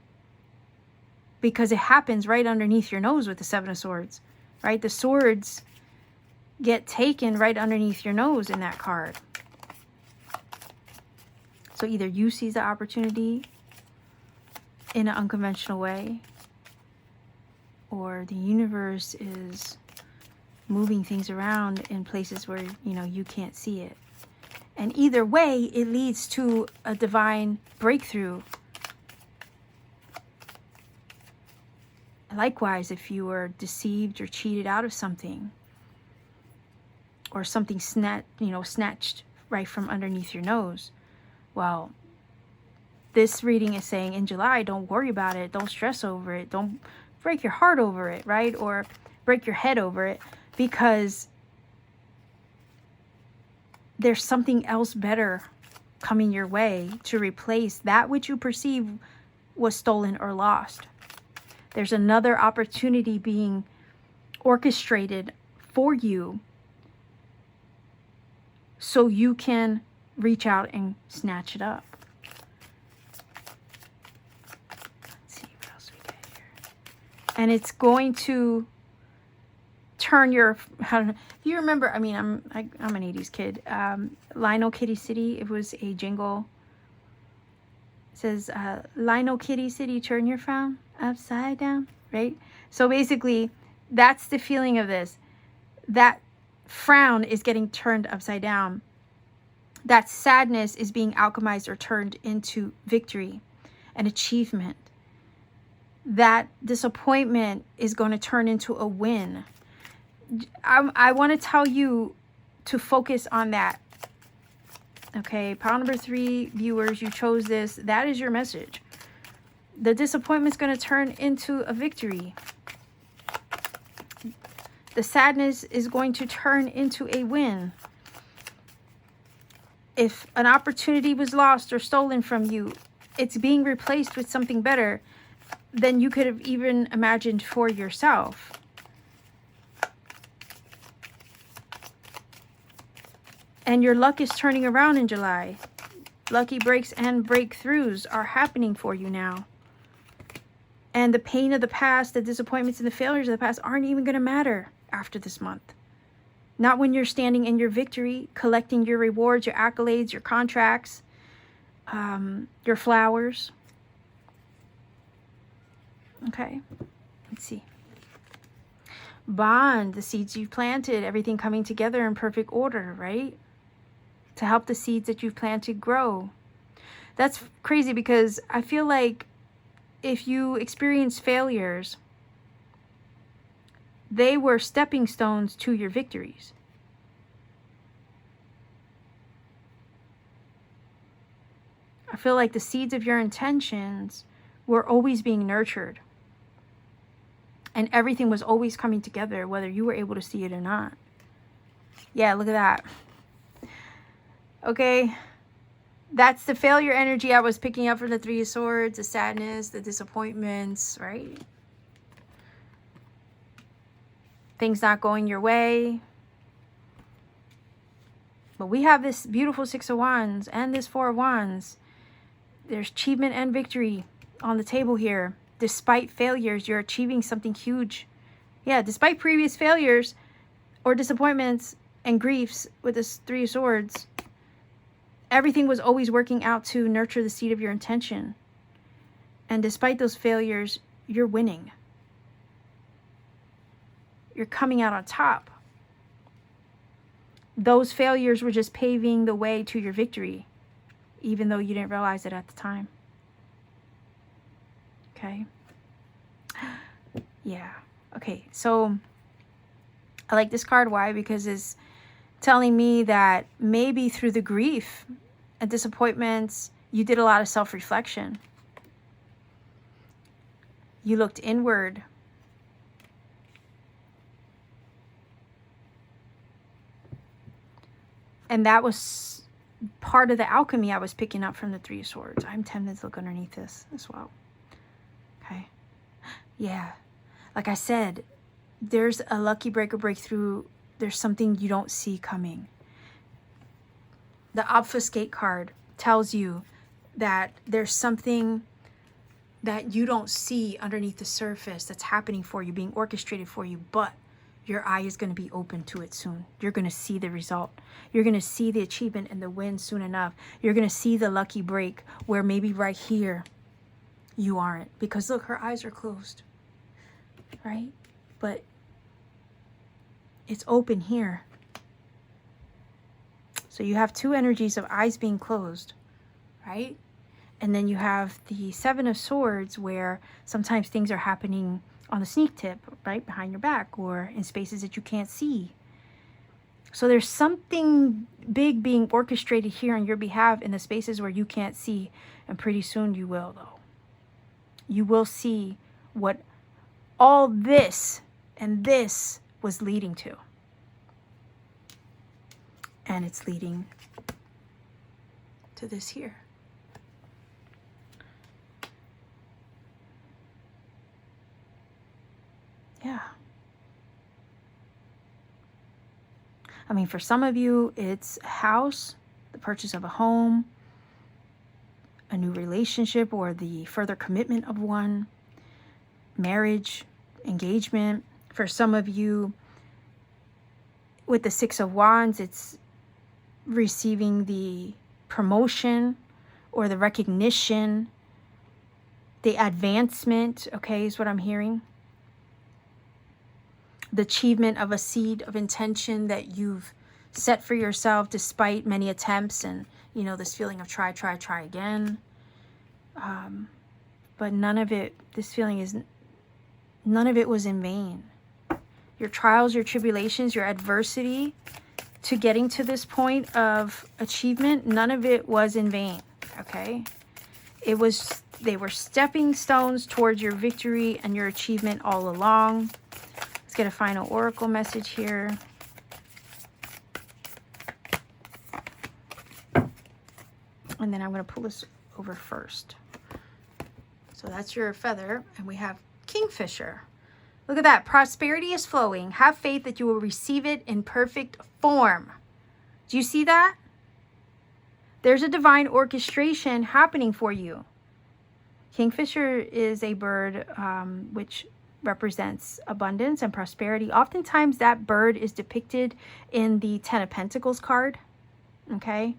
because it happens right underneath your nose with the Seven of Swords, right? The swords get taken right underneath your nose in that card. So either you seize the opportunity in an unconventional way, or the universe is moving things around in places where, you know, you can't see it. And either way, it leads to a divine breakthrough. Likewise, if you were deceived or cheated out of something, or something snatched right from underneath your nose, well, this reading is saying in July, don't worry about it, don't stress over it, don't break your heart over it, right? Or break your head over it, because there's something else better coming your way to replace that which you perceive was stolen or lost. There's another opportunity being orchestrated for you so you can reach out and snatch it up. Let's see what else we got here. And it's going to turn your, I don't know, if you remember, I mean, I'm an 80s kid. Lionel Kitty City, it was a jingle. It says, Lionel Kitty City, turn your frown upside down, right? So basically, that's the feeling of this. That frown is getting turned upside down. That sadness is being alchemized or turned into victory and achievement. That disappointment is going to turn into a win. I want to tell you to focus on that. Okay, pile number 3, viewers, you chose this. That is your message. The disappointment is going to turn into a victory. The sadness is going to turn into a win. If an opportunity was lost or stolen from you, it's being replaced with something better than you could have even imagined for yourself. And your luck is turning around in July. Lucky breaks and breakthroughs are happening for you now. And the pain of the past, the disappointments and the failures of the past aren't even going to matter after this month. Not when you're standing in your victory, collecting your rewards, your accolades, your contracts, your flowers. Okay, let's see. Bond, the seeds you've planted, everything coming together in perfect order, right? To help the seeds that you've planted grow. That's crazy, because I feel like if you experience failures, they were stepping stones to your victories. I feel like the seeds of your intentions were always being nurtured. And everything was always coming together, whether you were able to see it or not. Yeah, look at that. Okay. That's the failure energy I was picking up from the Three of Swords, the sadness, the disappointments, right? Things not going your way. But we have this beautiful Six of Wands and this Four of Wands. There's achievement and victory on the table here. Despite failures, you're achieving something huge. Yeah, despite previous failures or disappointments and griefs with this Three of Swords, everything was always working out to nurture the seed of your intention. And despite those failures, you're winning. You're coming out on top. Those failures were just paving the way to your victory, even though you didn't realize it at the time. Okay. Yeah. Okay. So I like this card. Why? Because it's telling me that maybe through the grief and disappointments, you did a lot of self-reflection. You looked inward. And that was part of the alchemy I was picking up from the Three of Swords. I'm tempted to look underneath this as well. Okay. Yeah. Like I said, there's a lucky break or breakthrough. There's something you don't see coming. The obfuscate card tells you that there's something that you don't see underneath the surface that's happening for you, being orchestrated for you, but your eye is going to be open to it soon. You're going to see the result. You're going to see the achievement and the win soon enough. You're going to see the lucky break where maybe right here you aren't. Because look, her eyes are closed. Right? But it's open here. So you have two energies of eyes being closed. Right? And then you have the Seven of Swords where sometimes things are happening on the sneak tip, right behind your back or in spaces that you can't see. So there's something big being orchestrated here on your behalf in the spaces where you can't see. And pretty soon you will, though. You will see what all this and this was leading to. And it's leading to this here. Yeah. I mean, for some of you, it's a house, the purchase of a home, a new relationship or the further commitment of one, marriage, engagement. For some of you, with the Six of Wands, it's receiving the promotion or the recognition, the advancement, okay, is what I'm hearing. The achievement of a seed of intention that you've set for yourself despite many attempts and, you know, this feeling of try again. But none of it, this feeling is, none of it was in vain. Your trials, your tribulations, your adversity to getting to this point of achievement, none of it was in vain, okay? It was, they were stepping stones towards your victory and your achievement all along. Get a final oracle message here. And then I'm going to pull this over first. So that's your feather. And we have Kingfisher. Look at that. Prosperity is flowing. Have faith that you will receive it in perfect form. Do you see that? There's a divine orchestration happening for you. Kingfisher is a bird which represents abundance and prosperity. Oftentimes that bird is depicted in the Ten of Pentacles card. Okay.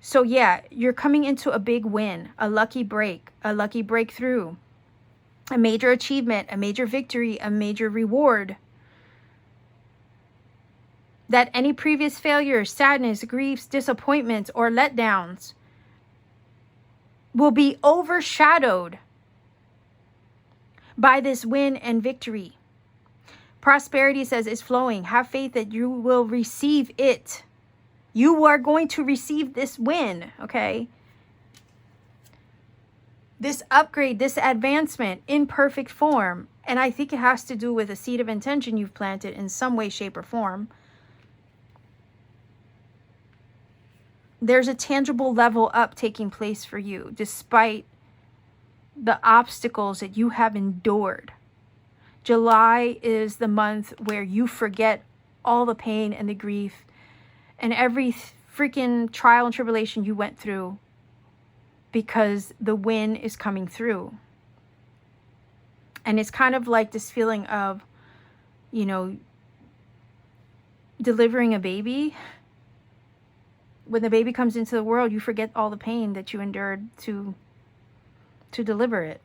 So yeah, you're coming into a big win, a lucky break, a lucky breakthrough, a major achievement, a major victory, a major reward. That any previous failures, sadness, griefs, disappointments, or letdowns will be overshadowed by this win and victory. Prosperity says is flowing. Have faith that you will receive it. You are going to receive this win, okay? This upgrade, this advancement in perfect form. And I think it has to do with a seed of intention you've planted in some way, shape, or form. There's a tangible level up taking place for you, despite the obstacles that you have endured. July is the month where you forget all the pain and the grief and every freaking trial and tribulation you went through, because the win is coming through. And it's kind of like this feeling of, you know, delivering a baby. When the baby comes into the world, you forget all the pain that you endured to deliver it.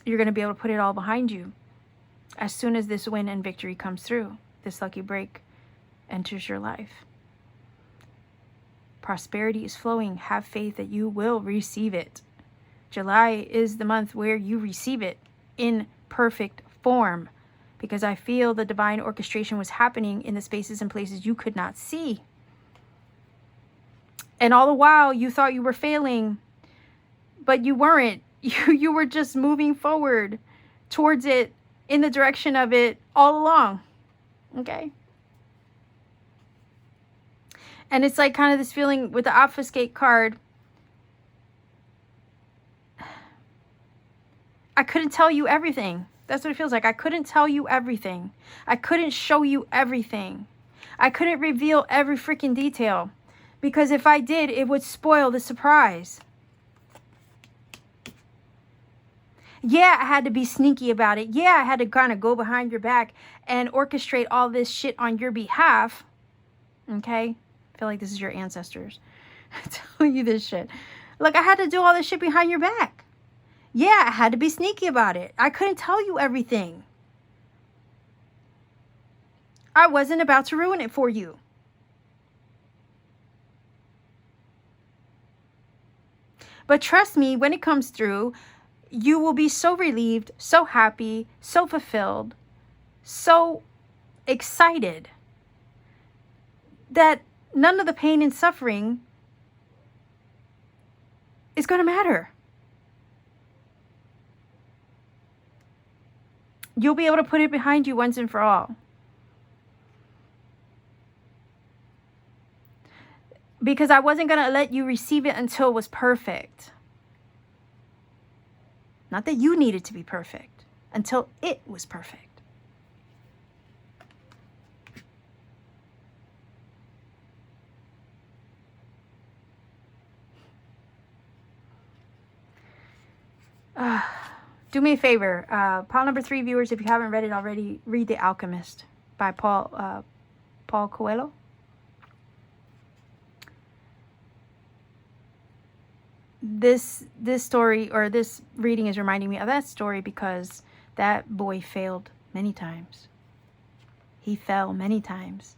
You're going to be able to put it all behind you as soon as this win and victory comes through. This lucky break enters your life. Prosperity is flowing. Have faith that you will receive it. July is the month where you receive it in perfect form, because I feel the divine orchestration was happening in the spaces and places you could not see. And all the while you thought you were failing, but you weren't. You were just moving forward towards it, in the direction of it all along. Okay? And it's like kind of this feeling with the obfuscate card. I couldn't tell you everything. That's what it feels like. I couldn't tell you everything. I couldn't show you everything. I couldn't reveal every freaking detail, because if I did, it would spoil the surprise. Yeah, I had to be sneaky about it. Yeah, I had to kind of go behind your back and orchestrate all this shit on your behalf. Okay? I feel like this is your ancestors telling you this shit. Look, I had to do all this shit behind your back. Yeah, I had to be sneaky about it. I couldn't tell you everything. I wasn't about to ruin it for you. But trust me, when it comes through, you will be so relieved, so happy, so fulfilled, so excited that none of the pain and suffering is going to matter. You'll be able to put it behind you once and for all. Because I wasn't going to let you receive it until it was perfect. Not that you needed to be perfect, until it was perfect. Do me a favor, pile number 3 viewers, if you haven't read it already, read The Alchemist by Paul Coelho. This story, or this reading, is reminding me of that story, because that boy failed many times. He fell many times.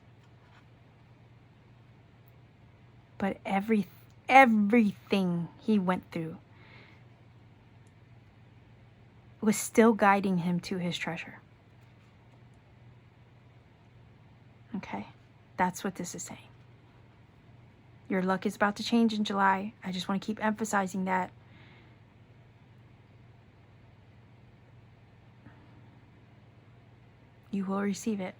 But everything he went through was still guiding him to his treasure. Okay? That's what this is saying. Your luck is about to change in July. I just want to keep emphasizing that. You will receive it.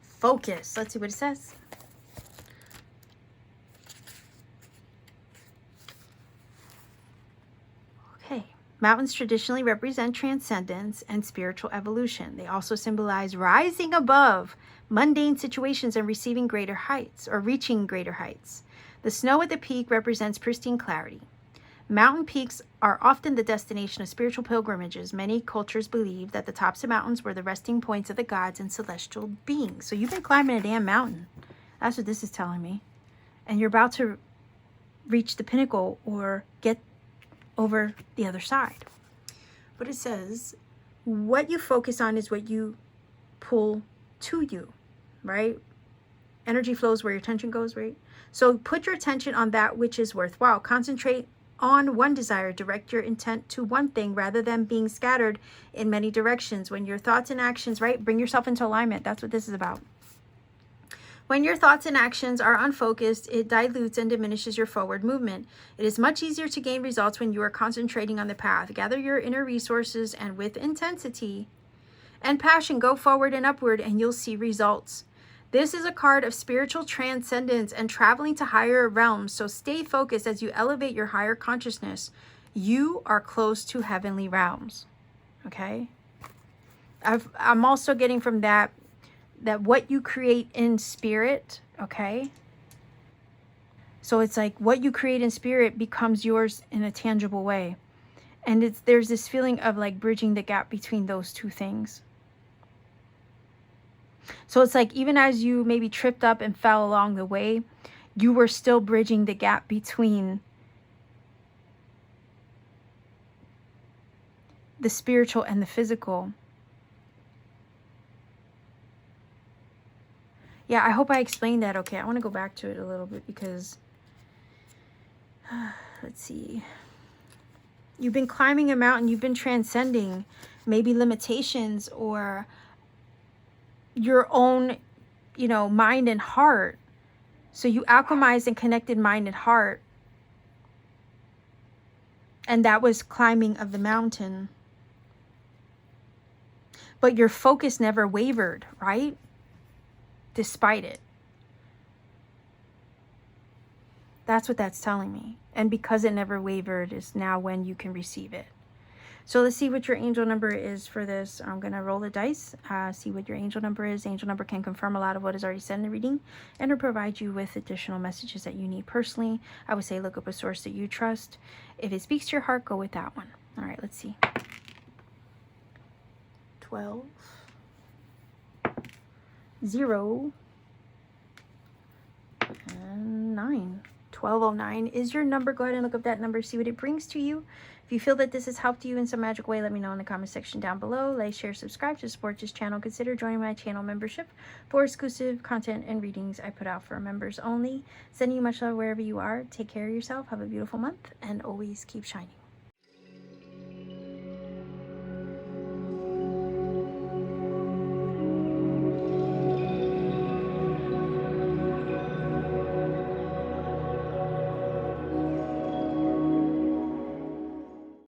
Focus. Let's see what it says. Okay. Mountains traditionally represent transcendence and spiritual evolution. They also symbolize rising above mundane situations and receiving greater heights, or reaching greater heights. The snow at the peak represents pristine clarity. Mountain peaks are often the destination of spiritual pilgrimages. Many cultures believe that the tops of mountains were the resting points of the gods and celestial beings. So you've been climbing a damn mountain. That's what this is telling me. And you're about to reach the pinnacle, or get over the other side. But it says, what you focus on is what you pull to you, right? Energy flows where your attention goes, right? So put your attention on that which is worthwhile. Concentrate on one desire. Direct your intent to one thing rather than being scattered in many directions. When your thoughts and actions, right? Bring yourself into alignment. That's what this is about. When your thoughts and actions are unfocused, it dilutes and diminishes your forward movement. It is much easier to gain results when you are concentrating on the path. Gather your inner resources and with intensity and passion, go forward and upward, and you'll see results. This is a card of spiritual transcendence and traveling to higher realms. So stay focused as you elevate your higher consciousness. You are close to heavenly realms. Okay? I'm also getting from that what you create in spirit, okay? So it's like what you create in spirit becomes yours in a tangible way. And there's this feeling of like bridging the gap between those two things. So it's like even as you maybe tripped up and fell along the way, you were still bridging the gap between the spiritual and the physical. Yeah, I hope I explained that okay. I want to go back to it a little bit because, let's see. You've been climbing a mountain. You've been transcending maybe limitations or your own, mind and heart. So you alchemized and connected mind and heart. And that was climbing of the mountain. But your focus never wavered, right? Despite it. That's what that's telling me. And because it never wavered is now when you can receive it. So let's see what your angel number is for this. I'm going to roll the dice, see what your angel number is. Angel number can confirm a lot of what is already said in the reading and to provide you with additional messages that you need personally. I would say look up a source that you trust. If it speaks to your heart, go with that one. All right, let's see. 12, 0, and 9. 1209 is your number. Go ahead and look up that number, see what it brings to you. If you feel that this has helped you in some magic way, let me know in the comment section down below. Like, share, subscribe to support this channel. Consider joining my channel membership for exclusive content and readings I put out for members only. Sending you much love wherever you are. Take care of yourself. Have a beautiful month and always keep shining.